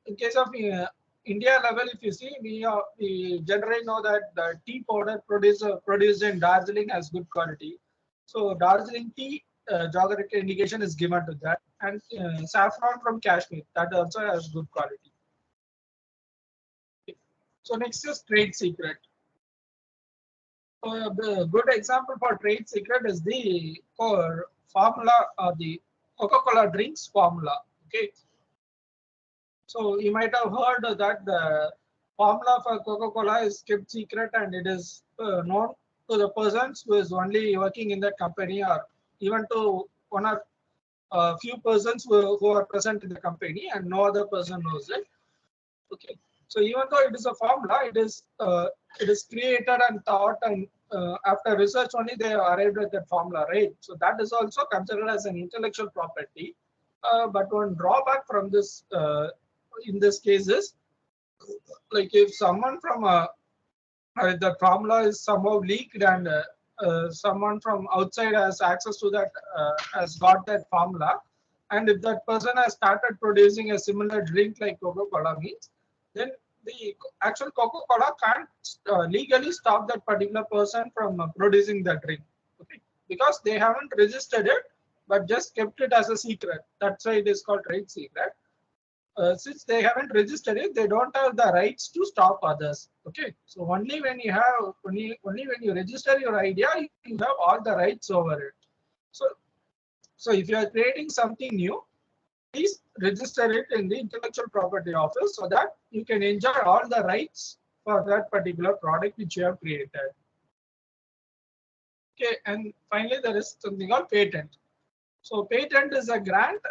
in case of India level, if you see, we generally know that the tea powder produced in Darjeeling has good quality. So Darjeeling tea geographical indication is given to that, and saffron from Kashmir that also has good quality. So next is trade secret. The good example for trade secret is the formula or the Coca-Cola drinks formula. Okay, so you might have heard that the formula for Coca-Cola is kept secret and it is known to the persons who is only working in that company, or even to one or a few persons who are present in the company, and no other person knows it. Okay, so even though it is a formula, it is created and thought, and after research only they arrived at that formula, right? So that is also considered as an intellectual property. But one drawback from this in this case is, like if someone from the formula is somehow leaked and someone from outside has access to that, has got that formula, and if that person has started producing a similar drink like Coca-Cola means, then the actual Coca-Cola can't legally stop that particular person from producing that drink. Okay, because they haven't registered it but just kept it as a secret. That's why it is called trade secret. Since they haven't registered it, they don't have the rights to stop others. Okay, so only when you have only when you register your idea, you have all the rights over it. So if you are creating something new, please register it in the intellectual property office so that you can enjoy all the rights for that particular product which you have created. Okay, and finally there is something called patent. So patent is a grant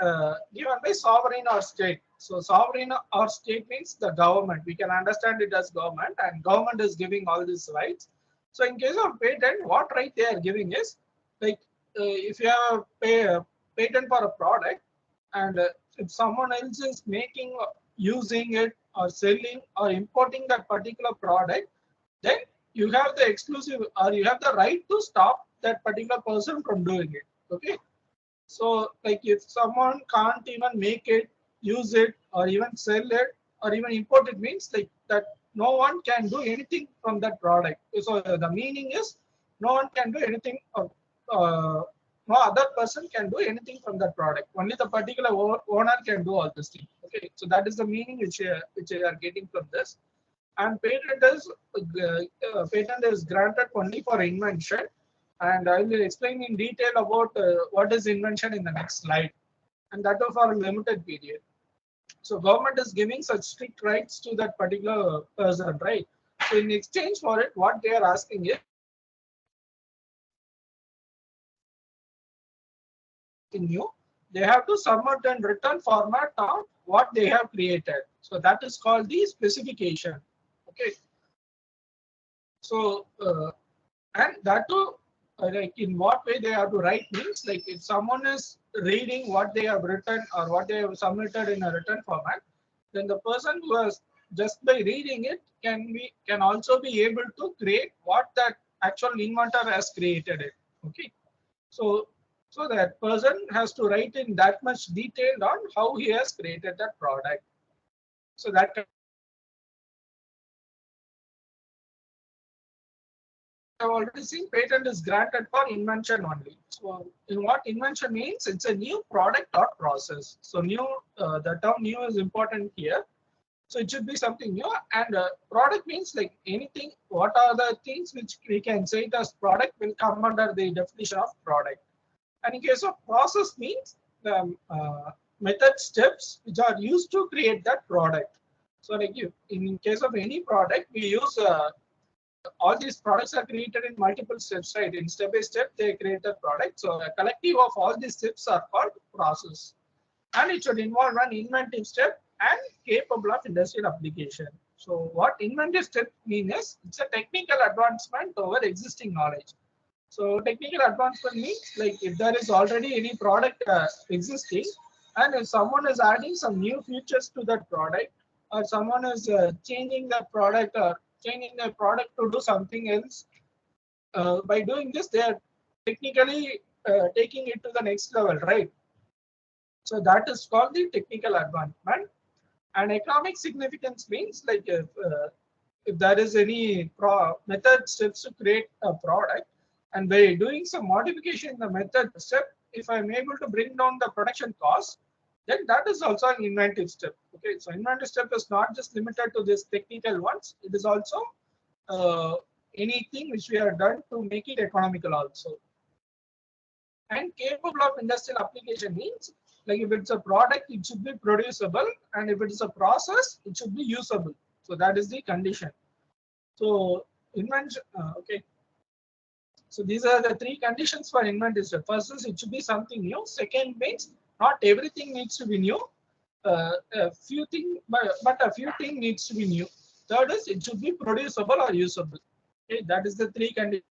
given by sovereign or state. So sovereign or state means the government. We can understand it as government, and government is giving all these rights. So in case of patent, what right they are giving is like if you have a patent for a product, and if someone else is making, using it, or selling or importing that particular product, then you have the exclusive or you have the right to stop that particular person from doing it. Okay. So like if someone can't even make it, use it, or even sell it, or even import it, means like that no one can do anything from that product. So the meaning is no one can do anything, no other person can do anything from that product. Only the particular owner can do all this thing. Okay, so that is the meaning which we are getting from this. And patent is granted only for invention, and I will explain in detail about what is invention in the next slide, and that is for a limited period. So government is giving such strict rights to that particular person, right? So in exchange for it, what they are asking is new, they have to submit in written format of what they have created. So that is called the specification. Okay. So and that too, like in what way they have to write means like if someone is reading what they have written or what they have submitted in a written format, then the person who has just by reading it can also be able to create what that actual inventor has created it. Okay. So so that person has to write in that much detail on how he has created that product. So that I've already seen patent is granted for invention only. So in what invention means, it's a new product or process. So new, the term new is important here. So it should be something new, and product means like anything. What are the things which we can say it as product will come under the definition of product. And in case of process means the method steps which are used to create that product. So like you, in case of any product, we use all these products are created in multiple steps, right? In step by step, they create a product. So a collective of all these steps are called process. And it should involve an inventive step and capable of industrial application. So what inventive step means is it's a technical advancement over existing knowledge. So technical advancement means like if there is already any product existing, and if someone is adding some new features to that product, or someone is changing the product or changing the product to do something else, by doing this, they are technically taking it to the next level, right? So that is called the technical advancement. And economic significance means like if there is any method steps to create a product, and by doing some modification in the method step, if I'm able to bring down the production cost, then that is also an inventive step. Okay, so inventive step is not just limited to this technical ones. It is also anything which we have done to make it economical also. And capable of industrial application means like if it's a product, it should be producible, and if it is a process, it should be usable. So that is the condition. So invention, okay. So these are the three conditions for inventive step. First is it should be something new. Second means not everything needs to be new. A few things, but a few things needs to be new. Third is it should be producible or usable. Okay, that is the three conditions.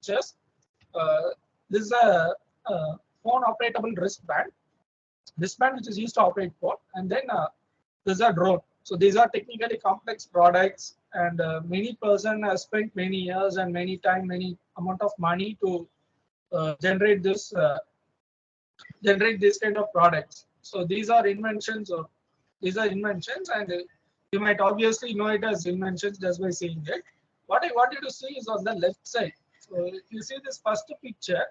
Just this is a phone operatable wristband. Wristband which is used to operate phone, and then this is a drone. So these are technically complex products, and many person has spent many years and many time, many amount of money to generate this kind of products. So these are inventions, or these are inventions, and you might obviously know it as inventions just by seeing it. What I want you to see is on the left side. So if you see this first picture,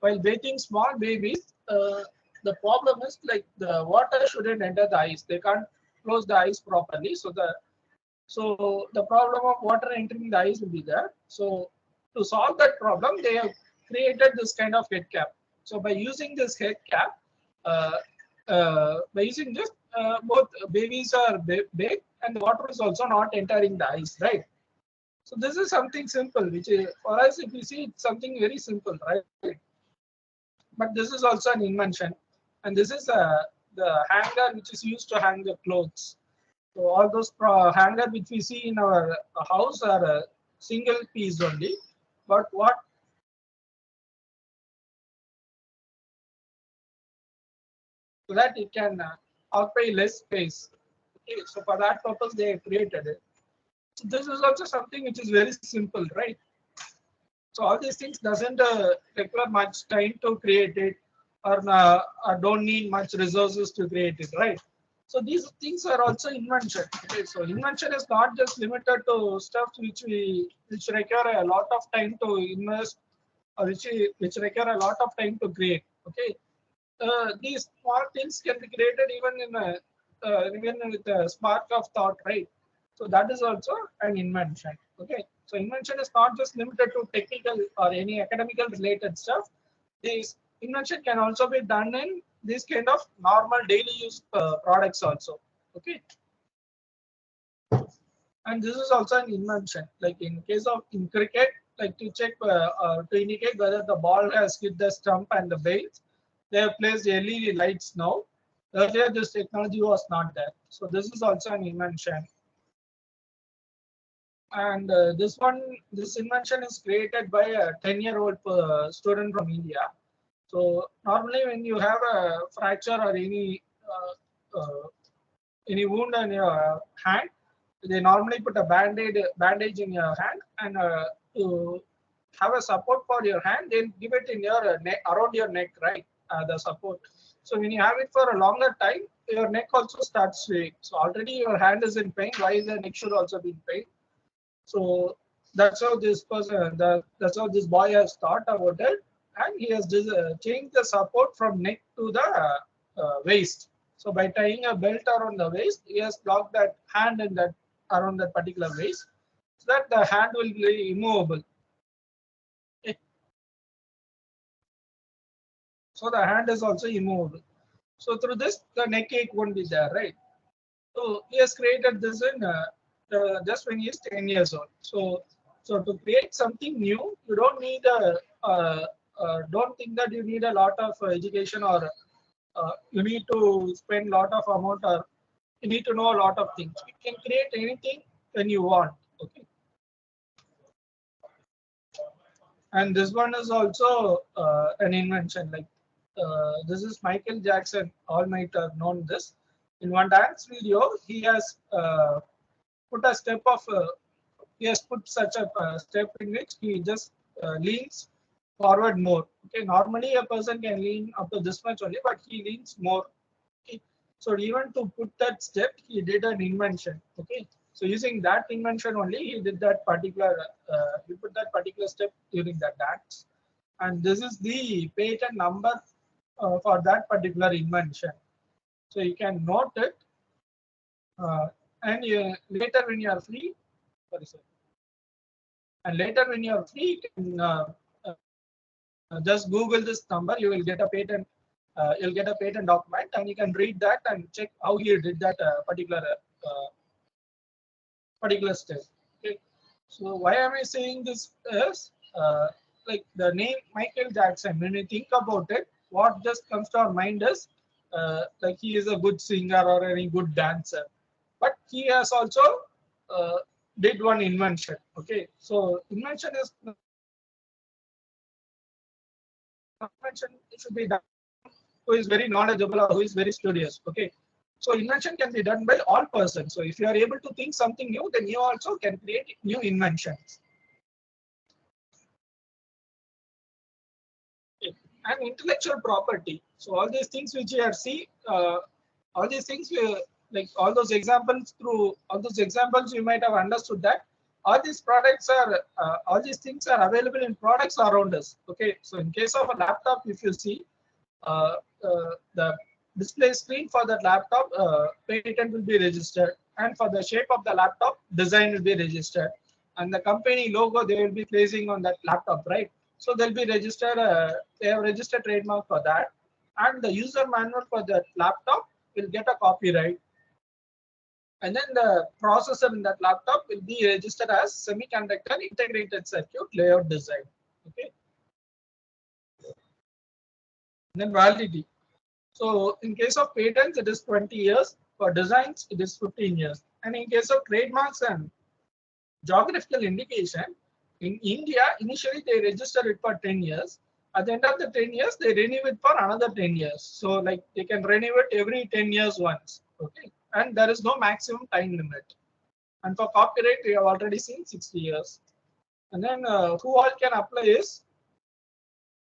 while bathing small babies, the problem is like the water shouldn't enter the eyes. They can't close the eyes properly. So the problem of water entering the eyes will be there. So to solve that problem, they have created this kind of head cap. So by using this head cap, uh, by using this, both babies are baked and the water is also not entering the eyes, right? So this is something simple, which is, for us, if you see, it's something very simple, right? But this is also an invention, and this is the hanger which is used to hang the clothes. So all those hanger which we see in our house are a single piece only, but what so that it can occupy less space. Okay, so for that purpose they created it. So this is also something which is very simple, right? So all these things doesn't require much time to create it, or don't need much resources to create it, right? So these things are also invention. Okay, so invention is not just limited to stuff which require a lot of time to invest, or which require a lot of time to create. Okay, these small things can be created even with a spark of thought, right? So that is also an invention. Okay, so invention is not just limited to technical or any academical related stuff. This invention can also be done in this kind of normal daily use products also. Okay, and this is also an invention. Like in case of in cricket, like to check to indicate whether the ball has hit the stump and the base, they have placed LED lights now. Earlier, this technology was not there. So this is also an invention. And this invention is created by a 10-year-old student from India. So normally, when you have a fracture or any wound on your hand, they normally put a bandage in your hand, and to have a support for your hand, they'll give it in your neck, around your neck, right? The support. So when you have it for a longer time, your neck also starts swaying. So already your hand is in pain. Why the neck should also be in pain? So that's how this person, that's how this boy has thought about it, and he has changed the support from neck to the waist. So by tying a belt around the waist, he has blocked that hand in that around that particular waist, so that the hand will be immovable. Okay. So the hand is also immovable. So through this, the neck ache won't be there, right? So he has created this in just when he is 10 years old. So to create something new, you don't need don't think that you need a lot of education, or you need to spend a lot of amount, or you need to know a lot of things. You can create anything when you want. Okay, and this one is also an invention. Like this is Michael Jackson. All might have known this. In one dance video, he has put a step of he has put such a step in which he just leans forward more. Okay, normally a person can lean up to this much only, but he leans more. Okay, so even to put that step, he did an invention. Okay, so using that invention only, he did that particular he put that particular step during that dance, and this is the patent number for that particular invention. So you can note it, and later when you are free, sorry sir, and later when you are free, you can just Google this number. You will get a patent. You'll get a patent document, and you can read that and check how he did that particular step. Okay. So why am I saying this is like the name Michael Jackson. When you think about it, what just comes to our mind is like he is a good singer or any good dancer, but he has also uh, did one invention. Okay, so invention is invention should be done who is very knowledgeable or who is very studious. Okay, so invention can be done by all persons. So if you are able to think something new, then you also can create new inventions. Okay. And intellectual property. So all these things which you have see, all these things like all those examples, through all those examples you might have understood that all these products are all these things are available in products around us. Okay, so in case of a laptop, if you see the display screen for that laptop, patent will be registered, and for the shape of the laptop, design will be registered, and the company logo they will be placing on that laptop, right? So they'll be registered. They have registered trademark for that, and the user manual for that laptop will get a copyright. And then the processor in that laptop will be registered as semiconductor integrated circuit layout design. Okay. And then validity. So in case of patents, it is 20 years. For designs, it is 15 years. And in case of trademarks and geographical indication, in India, initially they register it for 10 years. At the end of the 10 years, they renew it for another 10 years. So like they can renew it every 10 years once. Okay. And there is no maximum time limit. And for copyright, we have already seen 60 years. And then who all can apply is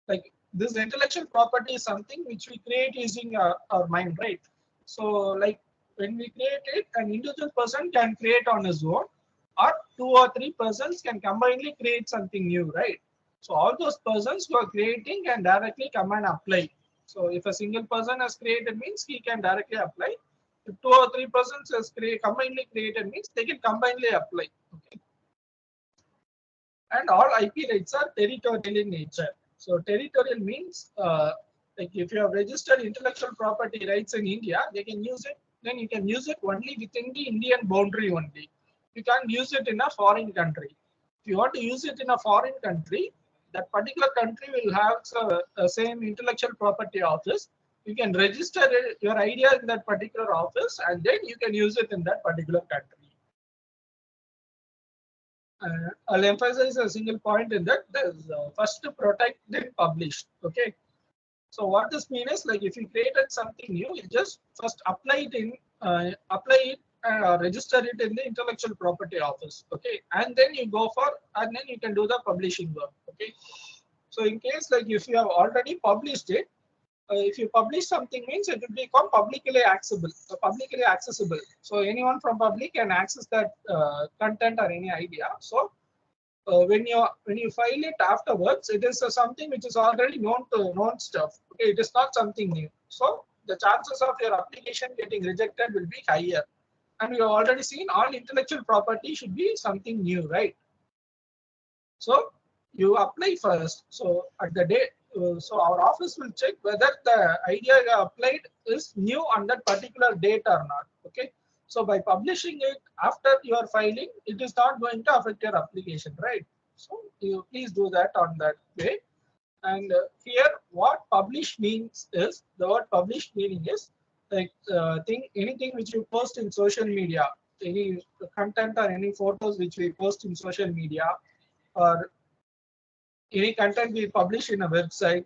like this intellectual property is something which we create using our mind, right? So like when we create it, an individual person can create on his own, or 2 or 3 persons can combinedly create something new, right? So all those persons who are creating can directly come and apply. So if a single person has created means he can directly apply. If 2 or 3 persons has combinedly created means they can combinedly apply. Okay. And all IP rights are territorial in nature. So territorial means like if you have registered intellectual property rights in India, they can use it. Then you can use it only within the Indian boundary only. You can't use it in a foreign country. If you want to use it in a foreign country, that particular country will have a same intellectual property office. You can register your idea in that particular office, and then you can use it in that particular country. I'll emphasize a single point in that. There's first to protect, then publish. Okay. So what this means is like if you created something new, you just first apply it, register it in the intellectual property office. Okay, and then you go for, and then you can do the publishing work. Okay. So in case like if you have already published it, if you publish something means it will become publicly accessible. So anyone from public can access that content or any idea. So when you file it afterwards, it is something which is already known stuff. Okay, it is not something new. So the chances of your application getting rejected will be higher. And you have already seen all intellectual property should be something new, right? So you apply first. So at the day, so our office will check whether the idea you applied is new on that particular date or not. Okay. So by publishing it after your filing, it is not going to affect your application, right? So you please do that on that way. And here, what publish means is the word publish meaning is like anything which you post in social media, any content or any photos which we post in social media, or any content we publish in a website,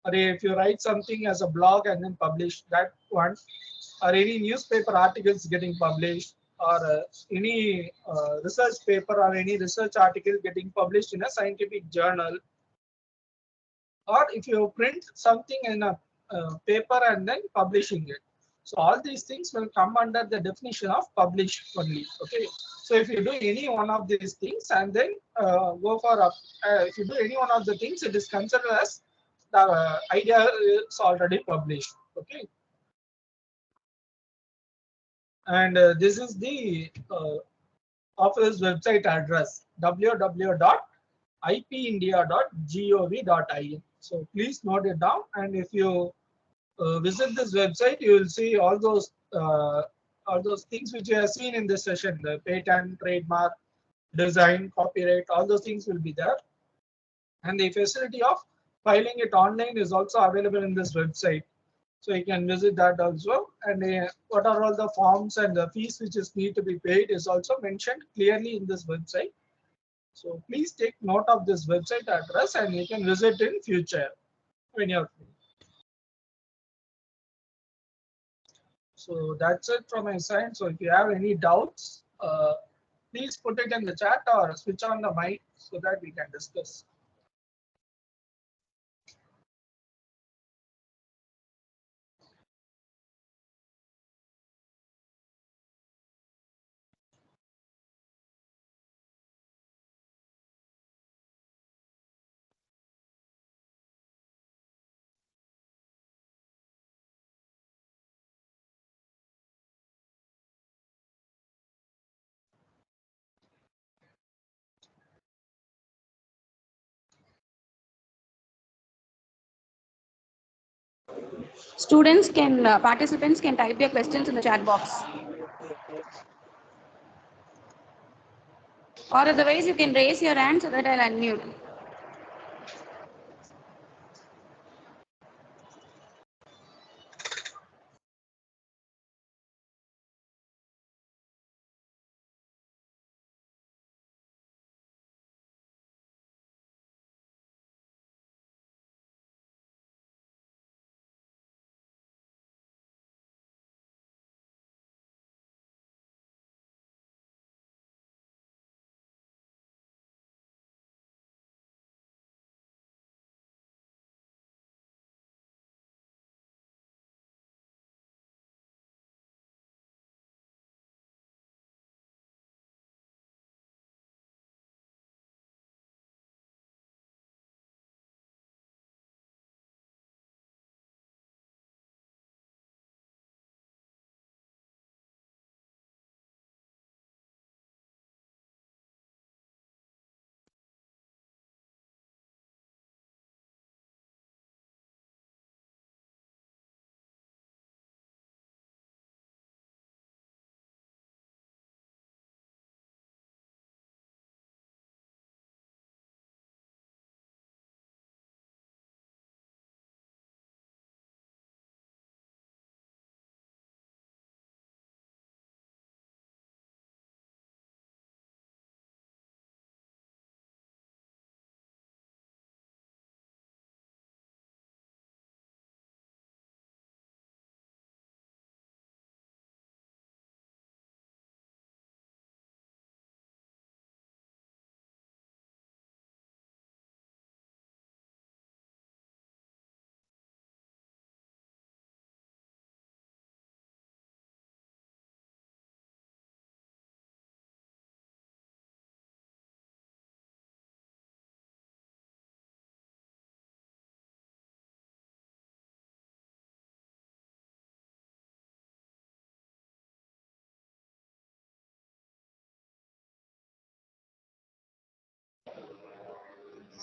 or if you write something as a blog and then publish that one, or any newspaper articles getting published, or any research paper or any research article getting published in a scientific journal, or if you print something in a paper and then publishing it. So all these things will come under the definition of publish only. Okay. So if you do any one of these things and then go for if you do any one of the things, it is considered as the idea is already published. Okay. And this is the office website address www.ipindia.gov.in. So please note it down, and if you visit this website, you will see all those things which you have seen in this session: the patent, trademark, design, copyright. All those things will be there, and the facility of filing it online is also available in this website. So you can visit that also, and what are all the forms and the fees which is need to be paid is also mentioned clearly in this website. So please take note of this website address, and you can visit in future when you're free. So that's it from my side. So if you have any doubts, please put it in the chat or switch on the mic so that we can discuss. Participants can type their questions in the chat box. Or otherwise, you can raise your hand so that I'll unmute.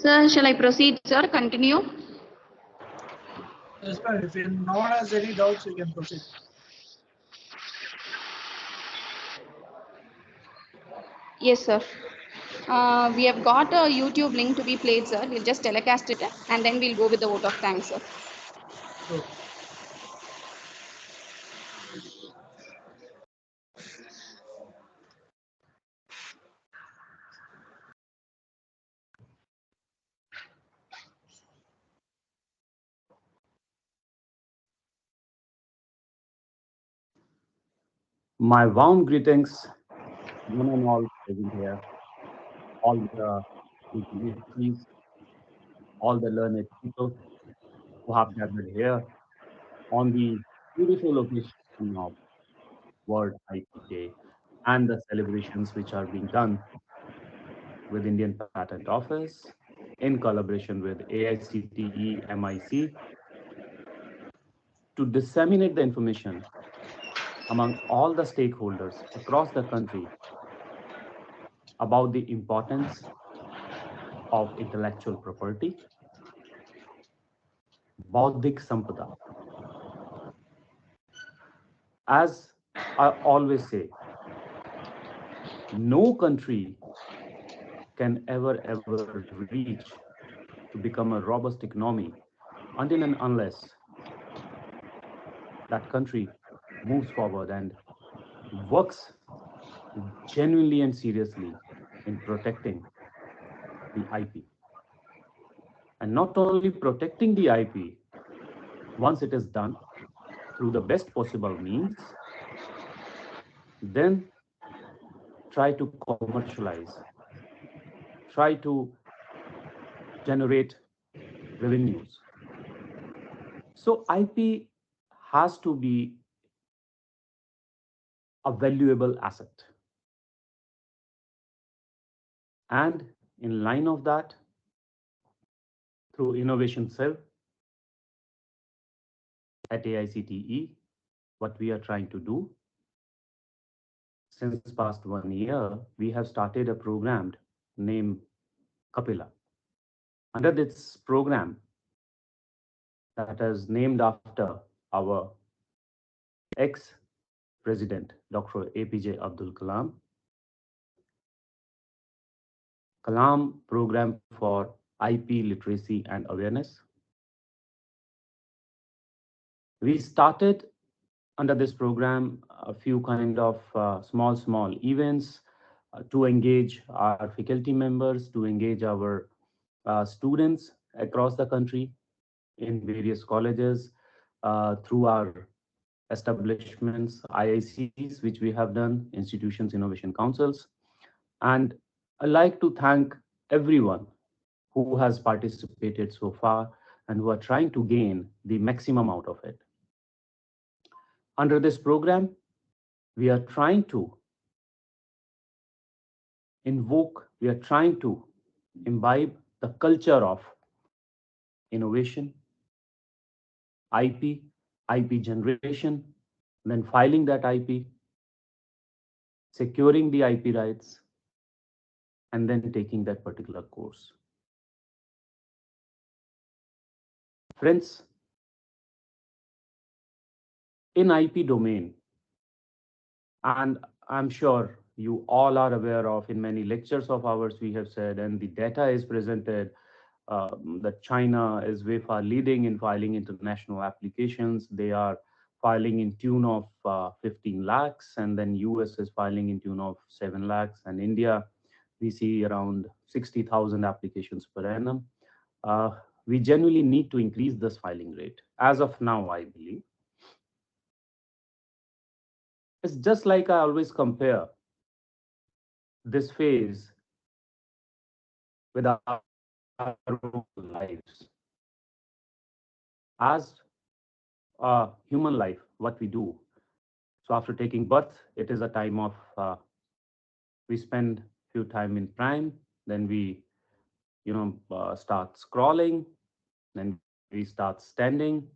Sir, shall I proceed, sir? Continue. Yes, ma'am. If no one has any doubts, you can proceed. Yes, sir. We have got a YouTube link to be played, sir. We'll just telecast it and then we'll go with the vote of thanks, sir. Sure. My warm greetings, one and all present here, all the dignitaries, all the learned people who have gathered here on the beautiful occasion of World IP Day and the celebrations which are being done with Indian Patent Office in collaboration with AICTE MIC to disseminate the information among all the stakeholders across the country about the importance of intellectual property, Bauddhik Sampada. As I always say, no country can ever reach to become a robust economy until and unless that country moves forward and works genuinely and seriously in protecting the IP. And not only protecting the IP, once it is done through the best possible means, then try to commercialize, try to generate revenues. So IP has to be a valuable asset. And in line of that, through Innovation Cell at AICTE, what we are trying to do, since past 1 year, we have started a program named Kapila. Under this program that is named after our ex-president, Dr. APJ Abdul Kalam. Kalam Program for IP Literacy and Awareness. We started under this program a few kind of small events to engage our faculty members, to engage our students across the country in various colleges through our establishments, IICs, which we have done, institutions, innovation councils. And I'd like to thank everyone who has participated so far and who are trying to gain the maximum out of it. Under this program, we are trying to we are trying to imbibe the culture of innovation, IP generation, then filing that IP, securing the IP rights, and then taking that particular course. Friends, in IP domain, and I'm sure you all are aware of, in many lectures of ours we have said, and the data is presented, that China is way far leading in filing international applications. They are filing in tune of 15 lakhs, and then US is filing in tune of 7 lakhs, and India, we see around 60,000 applications per annum. We genuinely need to increase this filing rate. As of now, I believe. It's just like I always compare this phase with our own lives. As a human life, what we do. So after taking birth, it is a time of, we spend few time in prime, then we, start scrolling, then we start standing,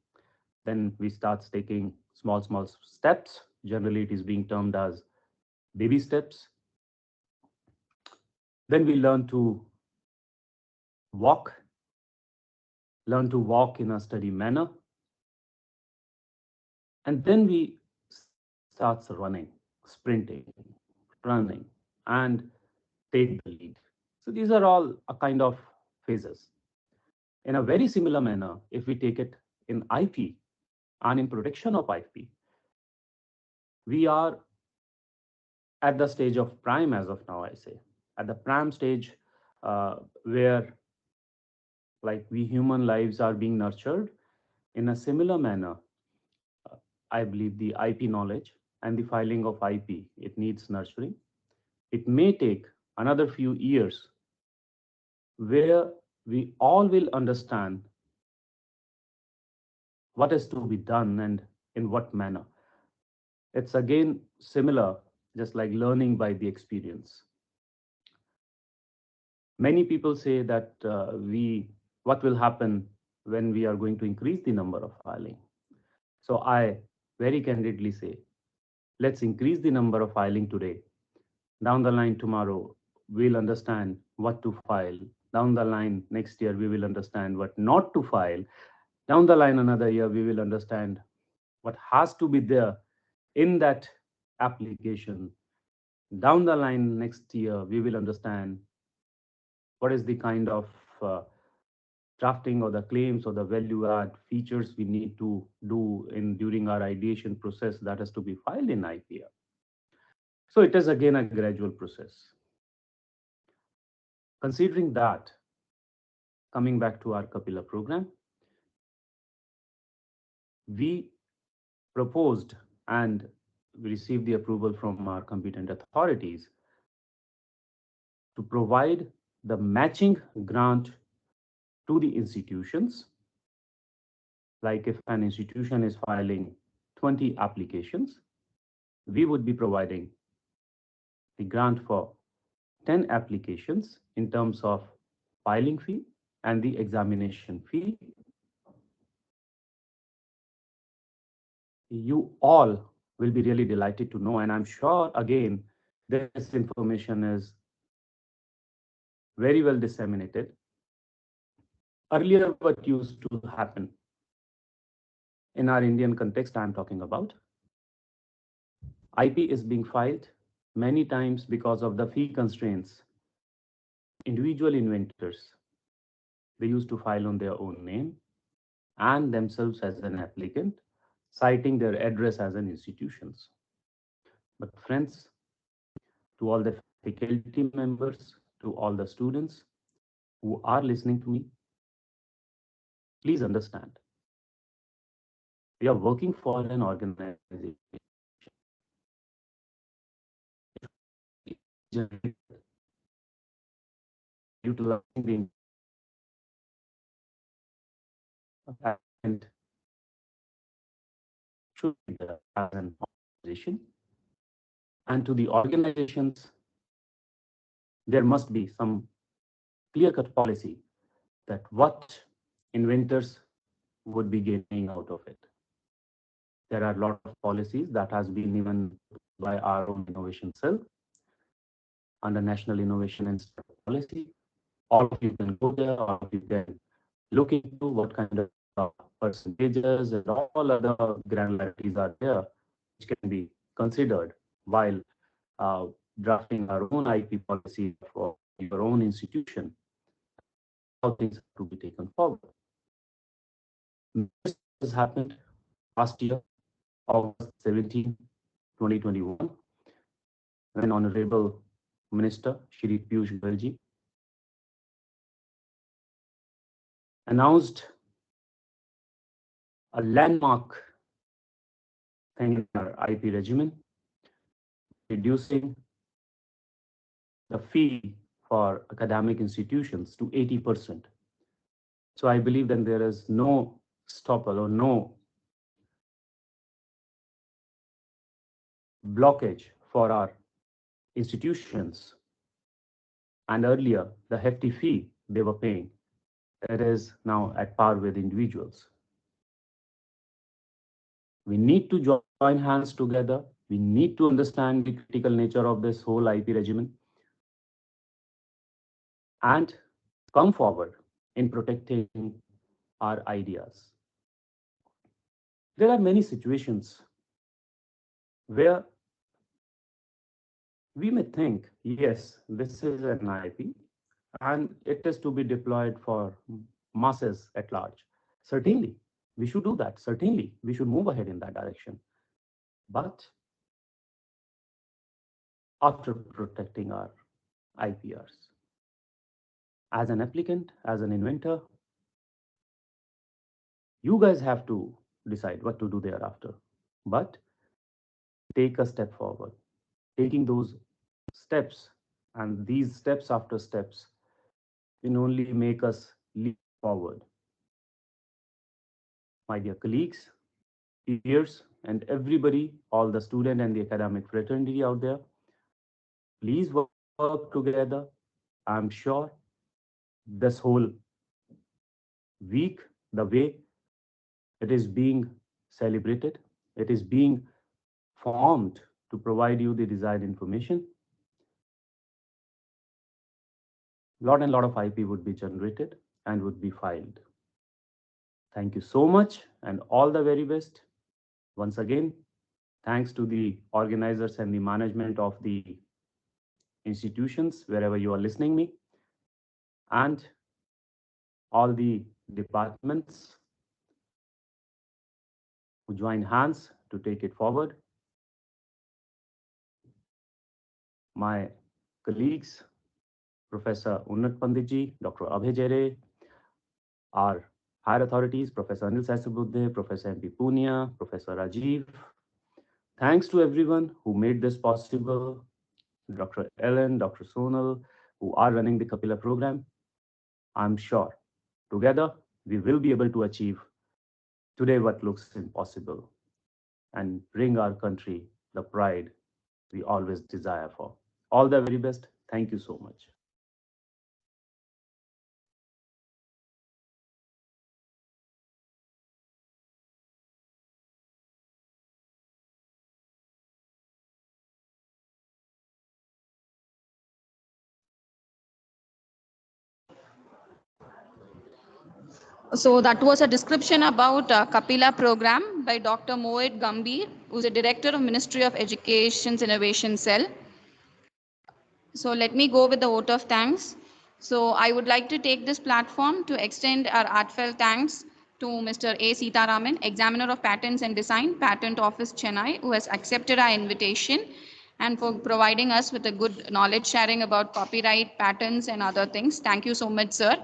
then we start taking small steps. Generally, it is being termed as baby steps. Then we learn to walk in a steady manner. And then we start running, sprinting, running, and take the lead. So these are all a kind of phases. In a very similar manner, if we take it in IP and in protection of IP, we are at the stage of prime as of now, I say. At the prime stage where like we human lives are being nurtured in a similar manner, I believe the IP knowledge and the filing of IP, it needs nurturing. It may take another few years where we all will understand what is to be done and in what manner. It's again similar, just like learning by the experience. Many people say that what will happen when we are going to increase the number of filing. So I very candidly say, let's increase the number of filing today. Down the line tomorrow, we'll understand what to file. Down the line next year, we will understand what not to file. Down the line another year, we will understand what has to be there in that application. Down the line next year, we will understand what is the kind of drafting or the claims or the value add features we need to do during our ideation process that has to be filed in IPR. So it is again a gradual process. Considering that, coming back to our Kapila program, we proposed and we received the approval from our competent authorities to provide the matching grant to the institutions. Like if an institution is filing 20 applications, we would be providing the grant for 10 applications in terms of filing fee and the examination fee. You all will be really delighted to know, and I'm sure again, this information is very well disseminated. Earlier, what used to happen, In our Indian context, I'm talking about. IP is being filed many times because of the fee constraints. Individual inventors, they used to file on their own name and themselves as an applicant, citing their address as an institutions. But friends, to all the faculty members, to all the students who are listening to me, please understand, we are working for an organization utilizing the and should be there as an organization. And to the organizations, there must be some clear-cut policy that what inventors would be gaining out of it. There are a lot of policies that has been even by our own innovation cell under National Innovation and Startup Policy. All of you can go there, all of you can look into what kind of percentages and all other granularities are there, which can be considered while drafting our own IP policy for your own institution, how things have to be taken forward. This has happened last year, August 17, 2021, when Honorable Minister Shri Piyush Goyal announced a landmark thing in our IP regimen, reducing the fee for academic institutions to 80%. So I believe that there is no stopper or no blockage for our institutions. And earlier, the hefty fee they were paying, it is now at par with individuals. We need to join hands together. We need to understand the critical nature of this whole IP regimen and come forward in protecting our ideas. There are many situations where we may think, yes, this is an IP and it is to be deployed for masses at large. Certainly, we should do that. Certainly, we should move ahead in that direction. But after protecting our IPRs, as an applicant, as an inventor, you guys have to decide what to do thereafter. But take a step forward. Taking those steps and these steps after steps can only make us leap forward. My dear colleagues, peers, and everybody, all the student and the academic fraternity out there, please work together. I'm sure this whole week, the way it is being celebrated, it is being formed to provide you the desired information. Lot and lot of IP would be generated and would be filed. Thank you so much and all the very best. Once again, thanks to the organizers and the management of the institutions, wherever you are listening me, and all the departments who join hands to take it forward. My colleagues, Professor Unnat Panditji, Dr. Abhay Jere, our higher authorities, Professor Anil Sahasrabudhe, Professor M.P. Punia, Professor Rajiv. Thanks to everyone who made this possible, Dr. Ellen, Dr. Sonal, who are running the Kapila program. I'm sure together we will be able to achieve today what looks impossible and bring our country the pride we always desire for. All the very best. Thank you so much. So that was a description about Kapila program by Dr. Mohit Gambhir, who's the Director of Ministry of Education's Innovation Cell. So let me go with the vote of thanks. So I would like to take this platform to extend our heartfelt thanks to Mr. A. Sitaraman, Examiner of Patents and Design, Patent Office, Chennai, who has accepted our invitation and for providing us with a good knowledge sharing about copyright, patents, and other things. Thank you so much, sir.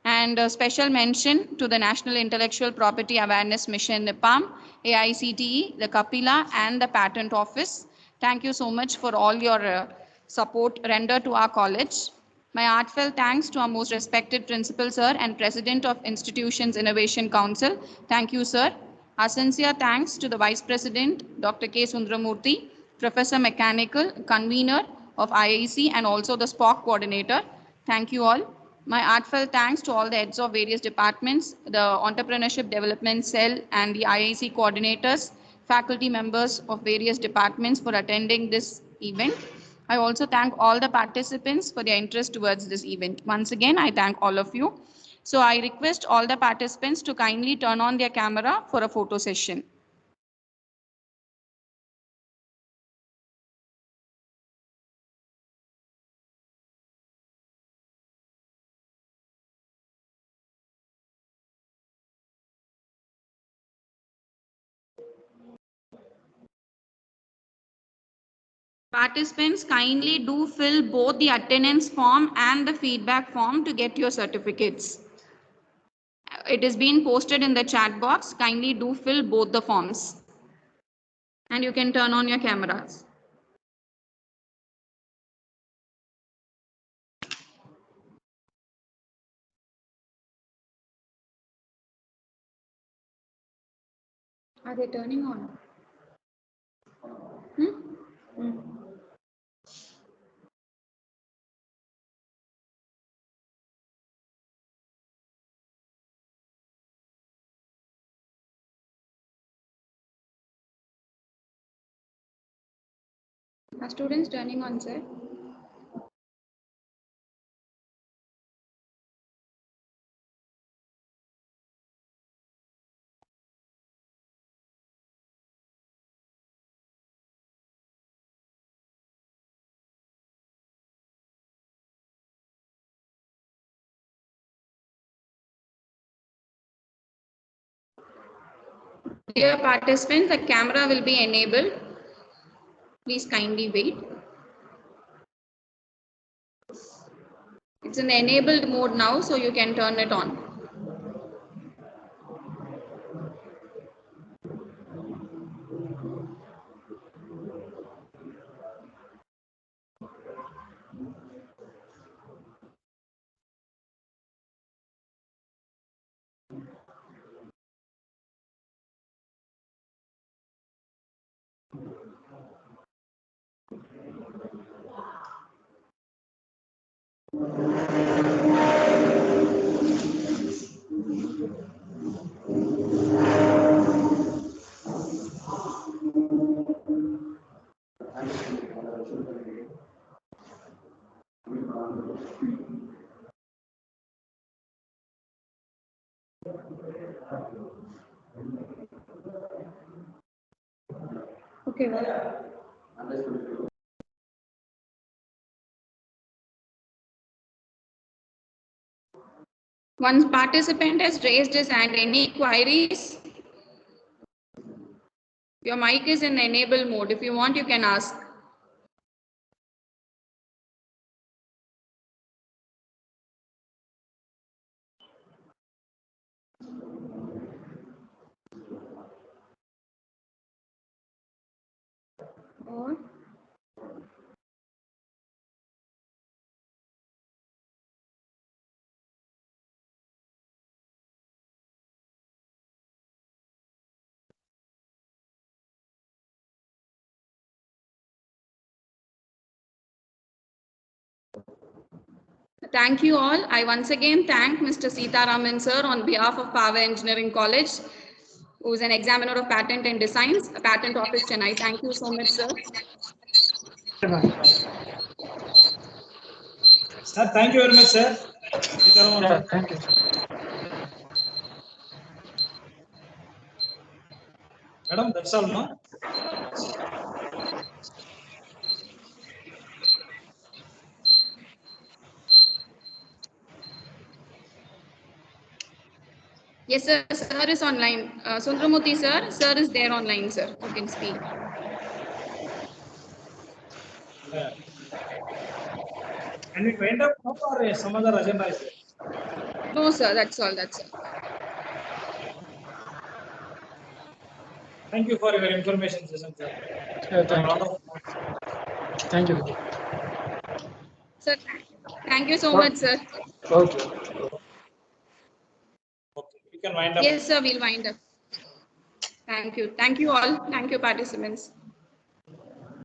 And a special mention to the National Intellectual Property Awareness Mission, NIPAM, AICTE, the Kapila, and the Patent Office. Thank you so much for all your support rendered to our college. My heartfelt thanks to our most respected principal, sir, and President of Institutions Innovation Council. Thank you, sir. Our sincere thanks to the Vice President, Dr. K. Sundaramurthy, Professor Mechanical, Convener of IIC, and also the SPOC Coordinator. Thank you all. My heartfelt thanks to all the heads of various departments, the Entrepreneurship Development Cell, and the IIC coordinators, faculty members of various departments for attending this event. I also thank all the participants for their interest towards this event. Once again, I thank all of you. So I request all the participants to kindly turn on their camera for a photo session. Participants, kindly do fill both the attendance form and the feedback form to get your certificates. It is being posted in the chat box. Kindly do fill both the forms. And you can turn on your cameras. Are they turning on? Are students turning on, sir? Dear participants, the camera will be enabled. Please kindly wait. It's in enabled mode now, so you can turn it on. Okay, well. One participant has raised his hand. Any queries? Your mic is in enable mode. If you want, you can ask. Or thank you all. I once again thank Mr. Sitaraman sir on behalf of Paavai Engineering College, who is an examiner of patent and designs, Patent Office, Chennai. Thank you so much, sir. Sir, thank you very much, sir. Thank you. Madam, that's all, no? Yes, sir. Sir is online. Sundaramurthy, sir is there online, sir. You can speak. Yeah. And we wind up now or some other agenda is there? No, sir. That's all. That's all. Thank you for your information, session, sir. Yeah, thank A lot you. of Thank you. Sir, thank you so much, sir. Okay. Okay, you can wind up. Yes, sir. We'll wind up. Thank you. Thank you all. Thank you, participants.